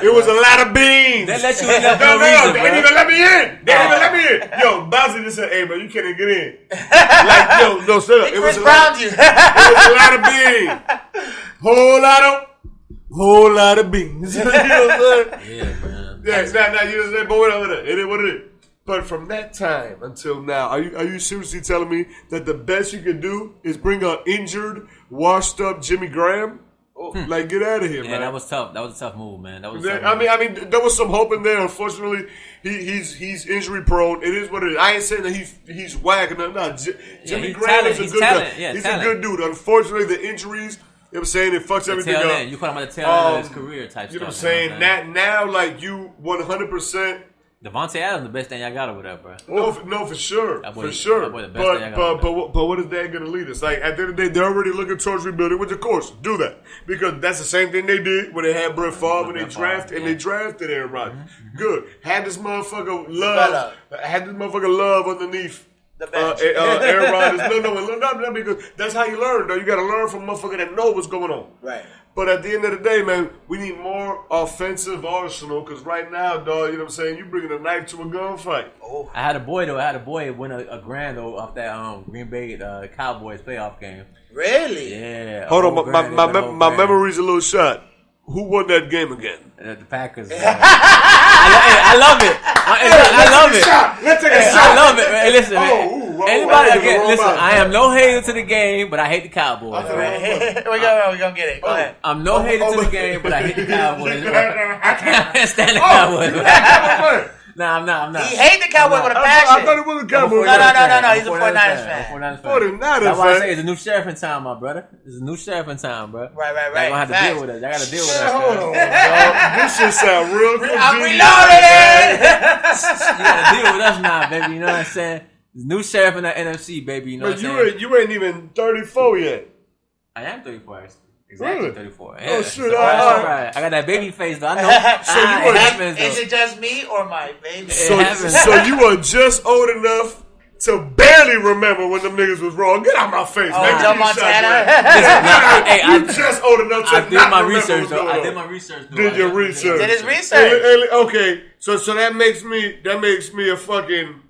It was a lot of beans. They let you in there for no, reason, they didn't even let me in. Yo, Bowser just said, "Hey, man, you can't even get in." Like, yo, no, shut up. It was a lot of beans. Whole lot of beans. You know what I'm saying? Yeah, man. Yeah, it's not you know what I'm saying, but whatever. It is what it is. But from that time until now, are you seriously telling me that the best you can do is bring an injured, washed up Jimmy Graham? Like, get out of here, man. Yeah, that was tough. That was a tough move, man. I mean, there was some hope in there. Unfortunately, he's injury prone. It is what it is. I ain't saying that he's whack. No, Jimmy Graham is a good guy. Yeah, he's a good dude. Unfortunately, the injuries. You know what I'm saying? It fucks everything up. You put him at the tail end of his career type stuff. You know what I'm saying? Now, like, you 100%. Devontae Adams, the best thing I got over there, bro. No, for sure. But what is that going to lead us? Like, at the end of the day, they're already looking towards rebuilding, which, of course, do that. Because that's the same thing they did when they had Brett Favre, when they drafted Aaron Rodgers. Mm-hmm. Good. Had this motherfucker love underneath Aaron Rodgers. No, because that's how you learn, though. You got to learn from a motherfucker that know what's going on. Right. But at the end of the day, man, we need more offensive arsenal because right now, dog, you know what I'm saying? You bringing a knife to a gunfight. Oh. I had a boy win a grand off that Green Bay Cowboys playoff game. Really? Yeah. Hold on, my memory's a little shot. Who won that game again? The Packers. I love it. I love it. Let's take a shot. I love it. Hey, listen, anybody again? Listen, I am no hater to the game, but I hate the Cowboys. We're gonna get it. Go ahead. I'm no hater to the game, but I hate the Cowboys. I can't stand the Cowboys. Nah, I'm not. He hate the Cowboys with a passion. I thought it was a Cowboys. No. He's a 49ers fan. 49ers fan. That's why I say it's a new sheriff in town, my brother. It's a new sheriff in town, bro. Right. Y'all gonna have to deal with it. Y'all got to deal with that. Hold on, dog. This shit sound real confusing. I'm reloaded. You got to deal with us now, baby. You know what I'm saying? There's a new sheriff in the NFC, baby. You know what I'm saying? You ain't even 34 yet. I am 34, actually. Exactly, Really? 34. Oh, Yeah. shit. So, all right. I got that baby face, though. I know. It happens, though. Is it just me or my baby? So you are just old enough to barely remember when them niggas was wrong. Get out my face, man. Joe Montana. You just old enough to I did my research, though. I did my research, though. Did your research. Did his research. Okay, so that makes me a fucking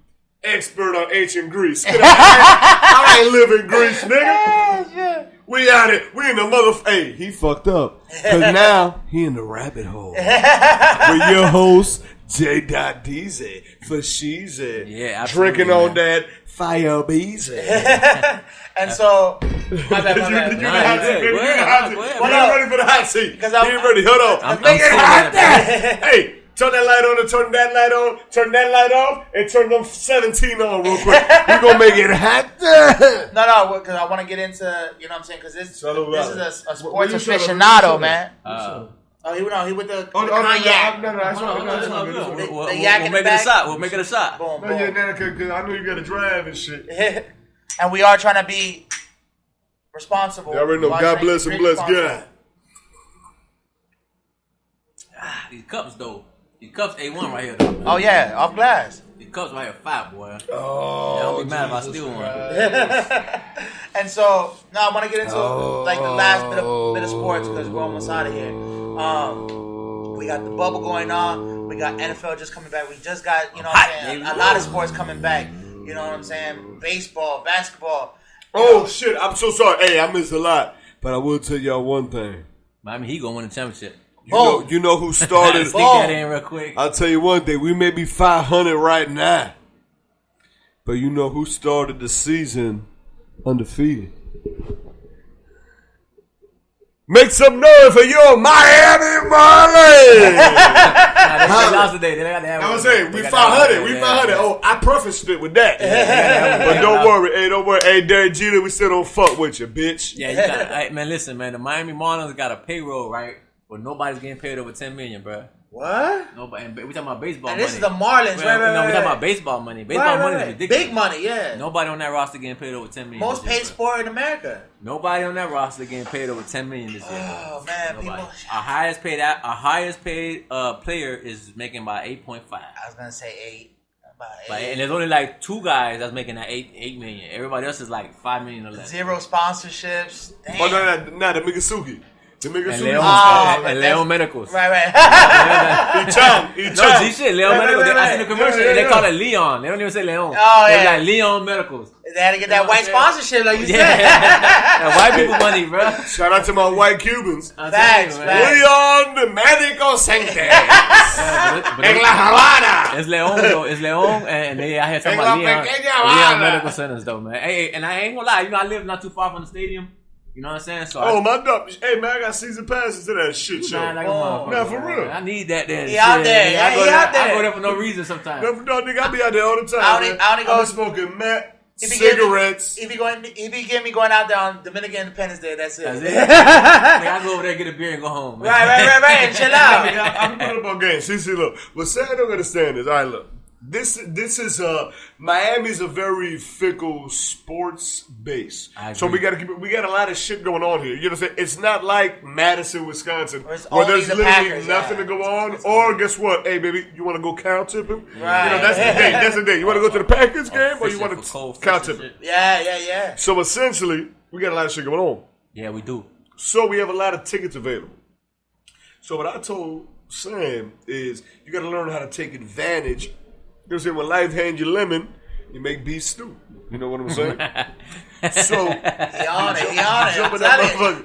expert on ancient Greece. I ain't live in Greece, nigga. We out it. We in the Hey, he fucked up. Because now he in the rabbit hole. With your host, J.DZ for She's It. Yeah, drinking on that Fire Beezy. And so, You in the hot seat, baby. You in the hot seat. Get ready for the hot seat. Get ready. Hold on. Make it hot there. Hey. Turn that light on and turn that light on. Turn that light off and turn them 17 on real quick. We're going to make it hot there. No, because I want to get into, you know what I'm saying? Because this is a sports aficionado, man. He with the cognac. We'll make it a shot. We'll make it a shot. Boom. Because I know you got to drive and shit. And we are trying to be responsible. You already know. God bless and bless God. These cups, though. These cups A1 right here, though. Man. Oh, yeah. Off glass. These cups right here, 5, boy. Oh. Don't be mad if I steal one. And so, now I want to get into like the last bit of sports because we're almost out of here. We got the bubble going on. We got NFL just coming back. We just got, you know what I'm saying, a lot of sports coming back. You know what I'm saying? Baseball, basketball. Oh, shit. I'm so sorry. Hey, I missed a lot. But I will tell y'all one thing. Miami Heat gonna win the championship. You know who started? Stick that in real quick. I'll tell you one thing. We may be 500 right now. But you know who started the season undefeated? Make some noise for your Miami Marlins! They lost today. I was saying, we 500. We 500. Oh, I prefaced it with that. But don't worry. Hey, don't worry. Hey, Derek Jeter, we still don't fuck with you, bitch. Yeah, you got. Hey, man, listen, man. The Miami Marlins got a payroll, right? Where nobody's getting paid over $10 million, bro. What? Nobody. And we talking about baseball and money. This is the Marlins, we talking about baseball money. Baseball money is ridiculous. Big money, yeah. Nobody on that roster getting paid over $10 million. Most paid sport in America. Nobody on that roster getting paid over $10 million this year. Oh man, Nobody. people. Our highest paid player is making about 8.5. I was gonna say 8. And there's only like 2 guys that's making that $8 million. Everybody else is like $5 million or less. 0 sponsorships. Damn. Oh no, the Migusugi. And Leon Medicals. Right. No, G-shit, Leon Medicals. I seen the commercial. They call it Leon. They don't even say Leon. Oh, yeah. They're like Leon Medicals. They had to get that white sponsorship, like you said. That white people money, bro. Shout out to my white Cubans. Facts. Leon Medicals Sanctes. En La Havana. It's Leon, though. It's Leon, and they out here talking about Leon Medical Centers, though, man. Hey, and I ain't gonna lie. You know, I live not too far from the stadium. You know what I'm saying? So my dog. Hey, man, I got season passes to that shit show. Nah, for real. I need that then. He out there. I go there. I go there for no reason sometimes. No, nigga, I be out there all the time. I only go I'm smoking cigarettes. He be getting me going out there on Dominican Independence Day. That's it. I go over there, get a beer, and go home. Man. Right, and chill out. I'm putting up on games. See, look. But say I don't understand this. All right, look. This is Miami's a very fickle sports base, so we got a lot of shit going on here. You know what I'm saying? It's not like Madison, Wisconsin, where there's literally nothing to go on. Or guess what? Hey, baby, you want to go cow tipping? Right. You know, that's the day. You want to go to the Packers game, or you want to cow tipping? Yeah. So essentially, we got a lot of shit going on. Yeah, we do. So we have a lot of tickets available. So what I told Sam is, you got to learn how to take advantage. You know what I'm saying? When life hands you lemon, you make beef stew. You know what I'm saying? So he on it.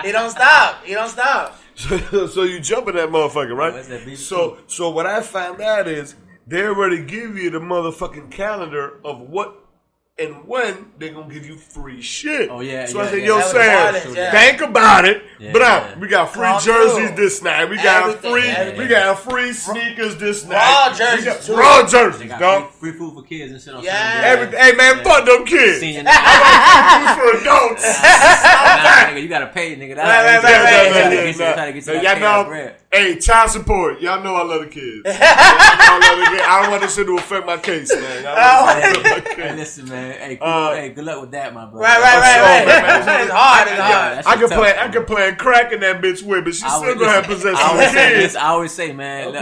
He don't stop. So you jump in that motherfucker, right? So what I found out is they already give you the motherfucking calendar of what and when they're gonna give you free shit. Oh yeah. So I said, yo, Sam, think about it. But we got free jerseys this night. We got free sneakers this night. Raw jerseys, dog. Free food for kids and shit on Sunday. Hey man, fuck them kids. I want food for adults. Nigga, you gotta pay, nigga. Y'all know. Hey, child support. Y'all know I love the kids. I don't want this shit to affect my case, man. Hey, listen, man. Hey, good luck with that, my brother. Right. It's hard. I can play crack in that bitch with, but she's still gonna have possession of the kids. I always say, man.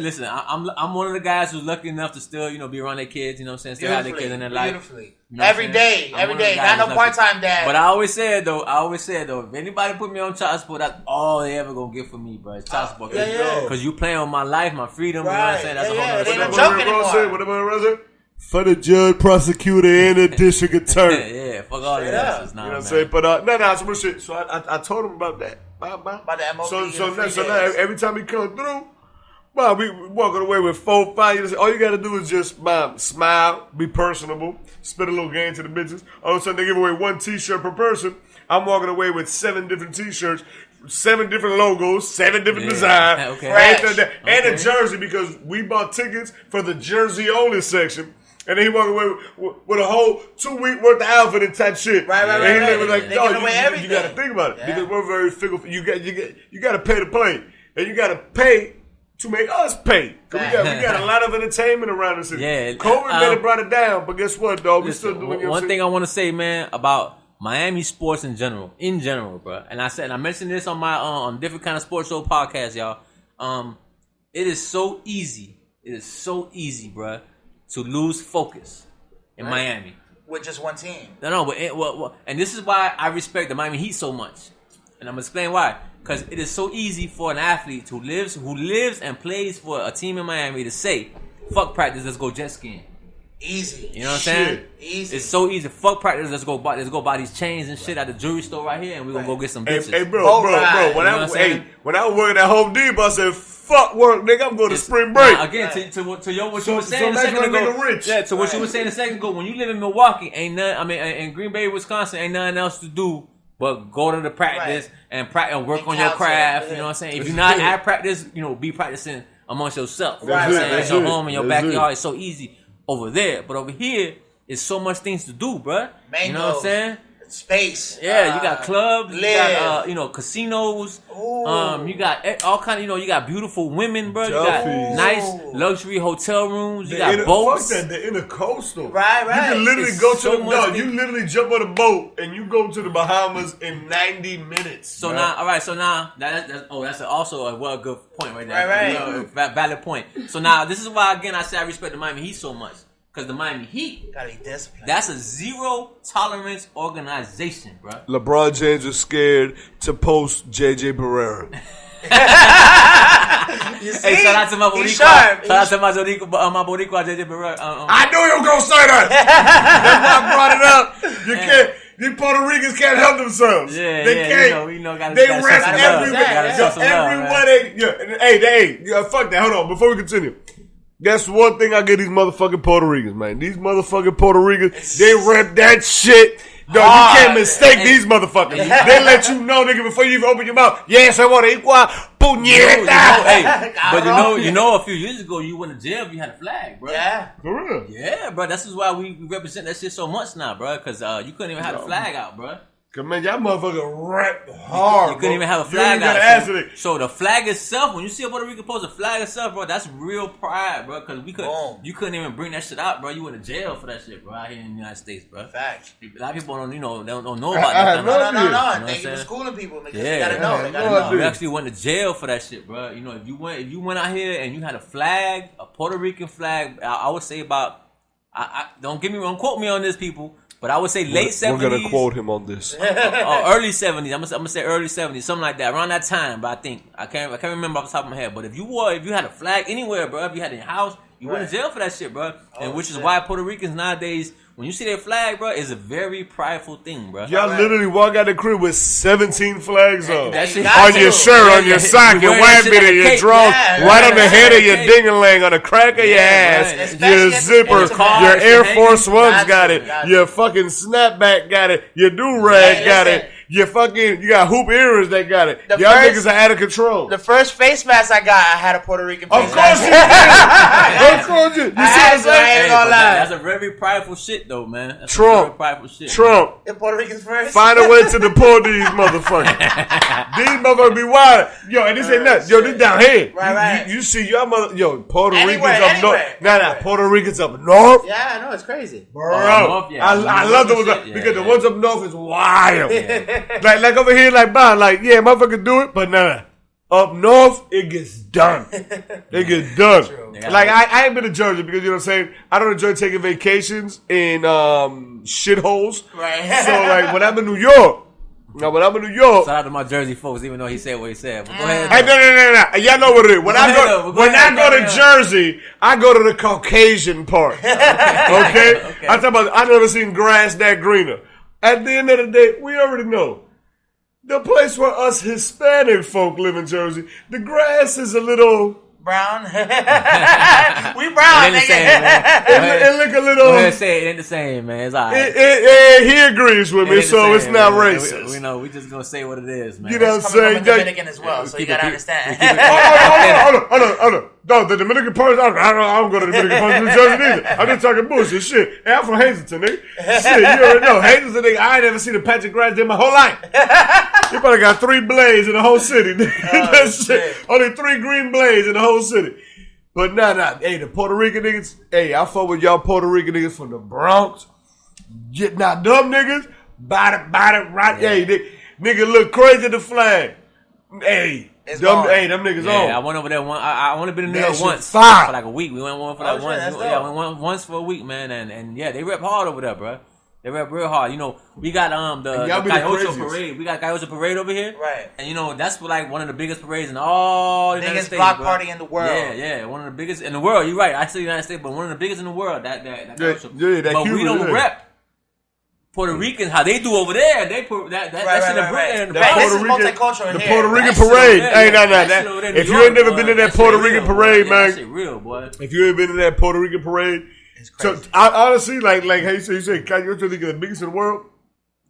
Listen, I'm one of the guys who's lucky enough to still, be around their kids. You know what I'm saying? Still have their kids in their life. Beautifully. Every day. Not no part-time dad. But I always said though, if anybody put me on child support, that's all they ever gonna get from me, bro. It's child support. Because you playing with my life, my freedom. Right. You know what I'm saying? That's a whole nother joke. What about Rosa? For the judge, prosecutor, and the district attorney. Yeah, fuck all that. You know what I'm saying? But no, some shit. So I told him about that. About the MOB. So now every time he come through, well, we walking away with 4-5 years. All you got to do is just smile, be personable, spit a little game to the bitches. All of a sudden, they give away 1 T-shirt per person. I'm walking away with 7 different T-shirts, 7 different logos, 7 different designs, and a jersey because we bought tickets for the jersey-only section. And then he walked away with a whole 2-week worth of outfit and type shit. Right. And he was like, "No, you got to think about it because we're very fickle. You got to pay to play, and you got to pay to make us pay. Cause we got a lot of entertainment around the city. Yeah, COVID may have brought it down, but guess what, dog? We still doing it. One thing I want to say, man, about Miami sports in general, bro. And I mentioned this on my on different kind of sports show podcasts, y'all. It is so easy. Bro. To lose focus in Miami with just one team. No, but and this is why I respect the Miami Heat so much, and I'm gonna explain why. Because it is so easy for an athlete who lives and plays for a team in Miami to say, "Fuck practice, let's go jet skiing." Easy. You know what I'm saying? Easy. It's so easy. Fuck practice, let's go buy these chains and shit at the jewelry store right here, and we're gonna go get some bitches. Hey, bro. When I was working at Home Depot, I said, "Fuck work, nigga. I'm going to spring break." Now, again, to what you were saying a second ago. Rich. Yeah, to what you were saying a second ago. When you live in Milwaukee, in Green Bay, Wisconsin, ain't nothing else to do but go to the practice and work on your craft. You know what I'm saying? If you're not at practice, be practicing amongst yourself. You know what I'm saying? At your home, in your backyard, it's so easy over there. But over here, it's so much things to do, bruh. You know what I'm saying? Space. Yeah, you got clubs, you got casinos. You got all kind of, you got beautiful women, bro. You got nice luxury hotel rooms. You got boats. Fuck that, the intercoastal. Right. You can literally go to the dog. You literally jump on a boat and you go to the Bahamas in 90 minutes. So now, that's also a good point right there. Right. Valid point. So now, this is why again I say I respect the Miami Heat so much. Because the Miami Heat, gotta be disciplined. That's a zero tolerance organization, bro. LeBron James is scared to post JJ Barrera. Hey, shout out to my Boricua. Shout out to my Boricua, JJ Barrera. I knew you were gonna say that. That's why I brought it up. These Puerto Ricans can't help themselves. They can't. They rest everywhere. Hey, fuck that. Hold on, before we continue. That's one thing I get these motherfucking Puerto Ricans, man. These motherfucking Puerto Ricans, they rep that shit. Dog, you can't mistake these motherfuckers. They let you know, nigga, before you even open your mouth. Yes, I want to equal puñeta. But a few years ago, you went to jail if you had a flag, bro. Yeah. For real? Yeah, bro. This is why we represent that shit so much now, bro. Because you couldn't even have a flag out, bro. Cause man, y'all motherfucker rap hard. You couldn't even have a flag out. So the flag itself, when you see a Puerto Rican post a flag itself, bro, that's real pride, bro. Cause you couldn't even bring that shit out, bro. You went to jail for that shit, bro. Out here in the United States, bro. Facts. A lot of people don't know about that. No. Thank you for schooling people. Because they gotta know. They gotta know. We actually went to jail for that shit, bro. If you went out here and you had a flag, a Puerto Rican flag, I would say about. Don't quote me on this, people. But I would say late 70s. We're going to quote him on this. Early 70s. I'm gonna say early 70s, something like that. Around that time, but I think I can't remember off the top of my head. But if you had a flag anywhere, bro, if you had it in your house, you went to jail for that shit, bro. Which is why Puerto Ricans nowadays, when you see that flag, bro, it's a very prideful thing, bro. Y'all literally walk out the crib with 17 flags on. That shit On your shirt, on your sock, your white beater, your drawers, right on the head of your ding-a-ling, on the crack of your ass, your zipper, your Air Force Ones got it, your fucking snapback got it, your do-rag got it. You got hoop earrings that got it. Y'all niggas are out of control. The first face mask I got, I had a Puerto Rican face mask. Of course you did. Of course you did. I ain't gonna lie. That's a very prideful shit, though, man. That's Trump. Prideful shit. Trump. The Puerto Ricans first. Find a way to deport these motherfuckers. These motherfuckers be wild. Yo, and this ain't nothing. Yo, this down here. Right. You see y'all mother. Yo, Puerto Ricans Anywhere. up north. Nah, Puerto Ricans up north. Yeah, I know, it's crazy. Bro, I love the ones up because the ones up north is wild. Like over here, like motherfuckers do it, but nah. Up north, it gets done. It gets done. Like I ain't been to Georgia because you know what I'm saying. I don't enjoy taking vacations in shitholes. Right. So like when I'm in New York. Shout out to my Jersey folks, even though he said what he said. But go ahead. Hey, no. Y'all know what it is. When I go to Jersey, I go to the Caucasian part. Okay? I'm talking about. I never seen grass that greener. At the end of the day, we already know. The place where us Hispanic folk live in Jersey, the grass is a little brown. We brown, nigga. It look a little. Go ahead and say it ain't the same, man. It's all right. He agrees with me, so it's not racist. We know. We just gonna say what it is, man. You know what I'm saying? From Dominican as well, so you gotta understand. Hold on. No, the Dominican part, I don't go to the Dominican part of New Jersey either. I'm just talking bullshit. Shit. Hey, I'm from Hazleton, nigga. Shit, you already know. Hazleton, nigga, I ain't never seen a patch of grass in my whole life. You probably got 3 blades in the whole city. That shit. Only 3 green blades in the whole city. But nah. Hey, the Puerto Rican niggas, hey, I fuck with y'all Puerto Rican niggas from the Bronx. Now, dumb niggas, body, right. Yeah. Hey, nigga look crazy at the flag. Hey. Them niggas on. I went over there one. I only been in New York once for like a week. We went one for like once. We went once for a week, man. And yeah, they rep hard over there, bro. They rep real hard. You know, we got the Coyote Parade. We got Coyote Parade over here, right? And you know that's like one of the biggest parades in all the United States. Biggest block party in the world. Yeah, one of the biggest in the world. You're right. I say United States, but one of the biggest in the world. That but we don't rep Puerto Ricans, how they do over there, they put that shit in the multicultural. The Puerto Rican parade. Hey, no. If you ain't never been in that Puerto Rican parade, man. That shit real, boy. If you ain't been in that Puerto Rican parade, so honestly, like how you say, you're the biggest in the world.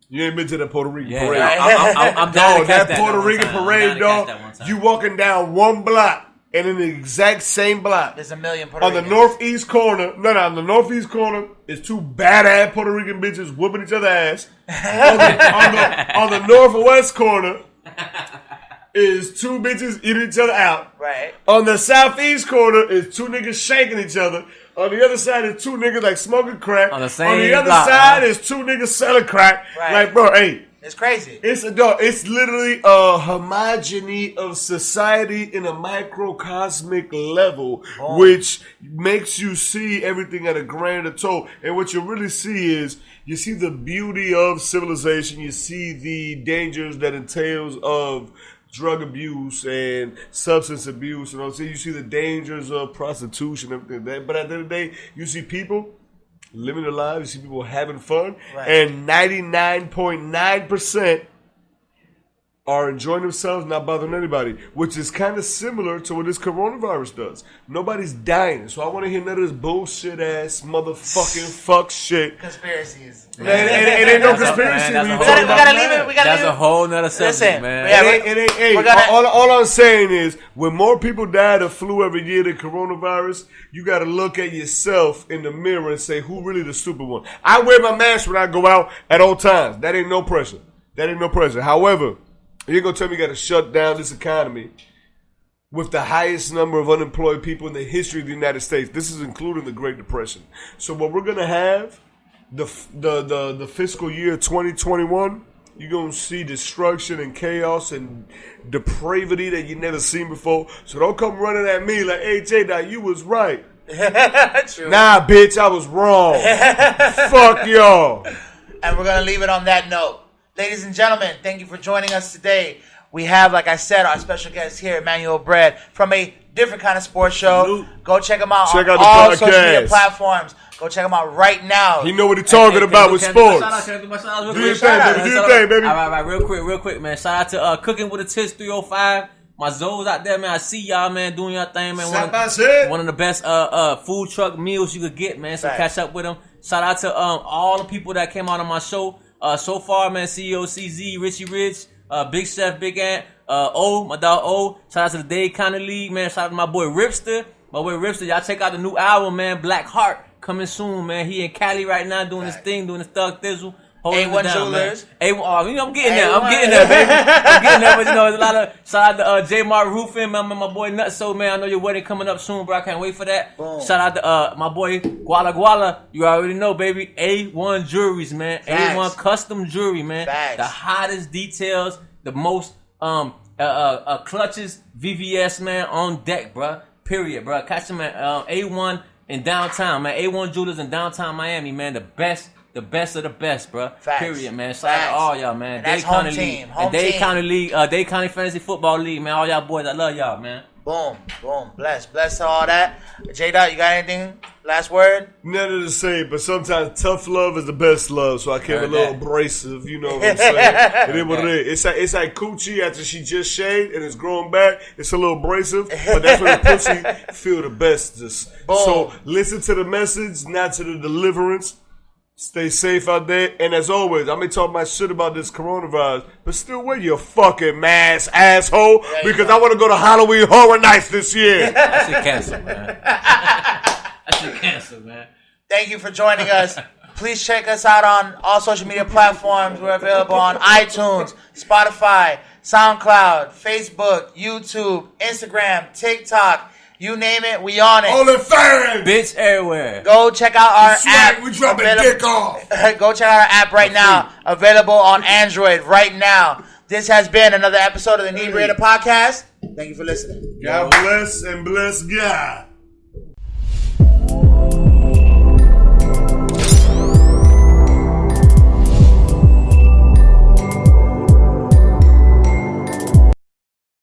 You ain't been to the Puerto Rican parade. I'm down to catch that Puerto Rican parade, dog. You walking down one block. And in the exact same block, there's a million Puerto Ricans. On the northeast corner, on the northeast corner is 2 badass Puerto Rican bitches whooping each other's ass. on the northwest corner is 2 bitches eating each other out. Right. On the southeast corner is 2 niggas shanking each other. On the other side is 2 niggas like smoking crack. On the other side is 2 niggas selling crack. Right. Like, bro, hey. It's crazy. It's literally a homogeny of society in a microcosmic level, which makes you see everything at a grander toll. And what you really see is you see the beauty of civilization. You see the dangers that entails of drug abuse and substance abuse. You know what I'm saying? You see the dangers of prostitution and everything like that. But at the end of the day, you see people living their lives, you see people having fun, and 99.9% are enjoying themselves, not bothering anybody, which is kind of similar to what this coronavirus does. Nobody's dying, so I want to hear none of this bullshit ass motherfucking fuck shit. Conspiracies. It ain't no conspiracy. We gotta leave it. That's a whole nother subject, man. All I'm saying is, when more people die of flu every year than coronavirus, you gotta look at yourself in the mirror and say, who really the stupid one? I wear my mask when I go out at all times. That ain't no pressure. However, you're going to tell me you got to shut down this economy with the highest number of unemployed people in the history of the United States. This is including the Great Depression. So what we're going to have, the fiscal year 2021, you're going to see destruction and chaos and depravity that you never seen before. So don't come running at me like, hey, J-Dot, you was right. True. Nah, bitch, I was wrong. Fuck y'all. And we're going to leave it on that note. Ladies and gentlemen, thank you for joining us today. We have, like I said, our special guest here, Emmanuel Bread, from a different kind of sports show. Go check him out on out all the social media podcast. platforms. Go check him out right now. He know what he's talking about with sports. Do your thing, baby. Do your thing, baby. All right, real quick, man. Shout out to Cooking with the Tits 305. My Zoes out there, man. I see y'all, man, doing your thing, man. One of the best food truck meals you could get, man. So catch up with them. Shout out to all the people that came out on my show so far, man. CEO CZ, Richie Rich, Big Chef, Big Ant, my dog O. Shout out to the Dade County League, man. Shout out to my boy Ripster. Y'all check out the new album, man. Black Heart coming soon, man. He in Cali right now doing his thing, doing his thug thizzle. A1 Jewelers. I'm getting there. I'm getting there, baby. I'm getting there, but there's a lot of shout out to J Mart Roofing, man. My boy Nutso, man. I know your wedding coming up soon, bro. I can't wait for that. Boom. Shout out to my boy Guala. You already know, baby. A1 Jewelries, man. Facts. A1 Custom Jewelry, man. Facts. The hottest details, the most clutches, VVS, man, on deck, bro. Period, bro. Catch them at A1 in downtown, man. A1 Jewelers in downtown Miami, man. The best of the best, bro. Facts. Period, man. Shout out to all y'all, man. Dade County League. Dade County League, Dade County Fantasy Football League, man. All y'all boys, I love y'all, man. Boom. Bless to all that. J-Dot, you got anything? Last word? Nothing to say, but sometimes tough love is the best love, so I came a little abrasive, you know what I'm saying? It is what it is. It's like coochie after she just shaved and it's growing back. It's a little abrasive, but that's when the pussy feel the bestest. So listen to the message, not to the deliverance. Stay safe out there. And as always, I may talk my shit about this coronavirus, but still wear your fucking mask, asshole, because I want to go to Halloween Horror Nights this year. I should cancel, man. Thank you for joining us. Please check us out on all social media platforms. We're available on iTunes, Spotify, SoundCloud, Facebook, YouTube, Instagram, TikTok. You name it, we on it. OnlyFans! Bitch everywhere. Go check out our app. We dropping dick off. Go check out our app right now. Available on Android right now. This has been another episode of the Inebriated Podcast. Thank you for listening. God bless and bless God.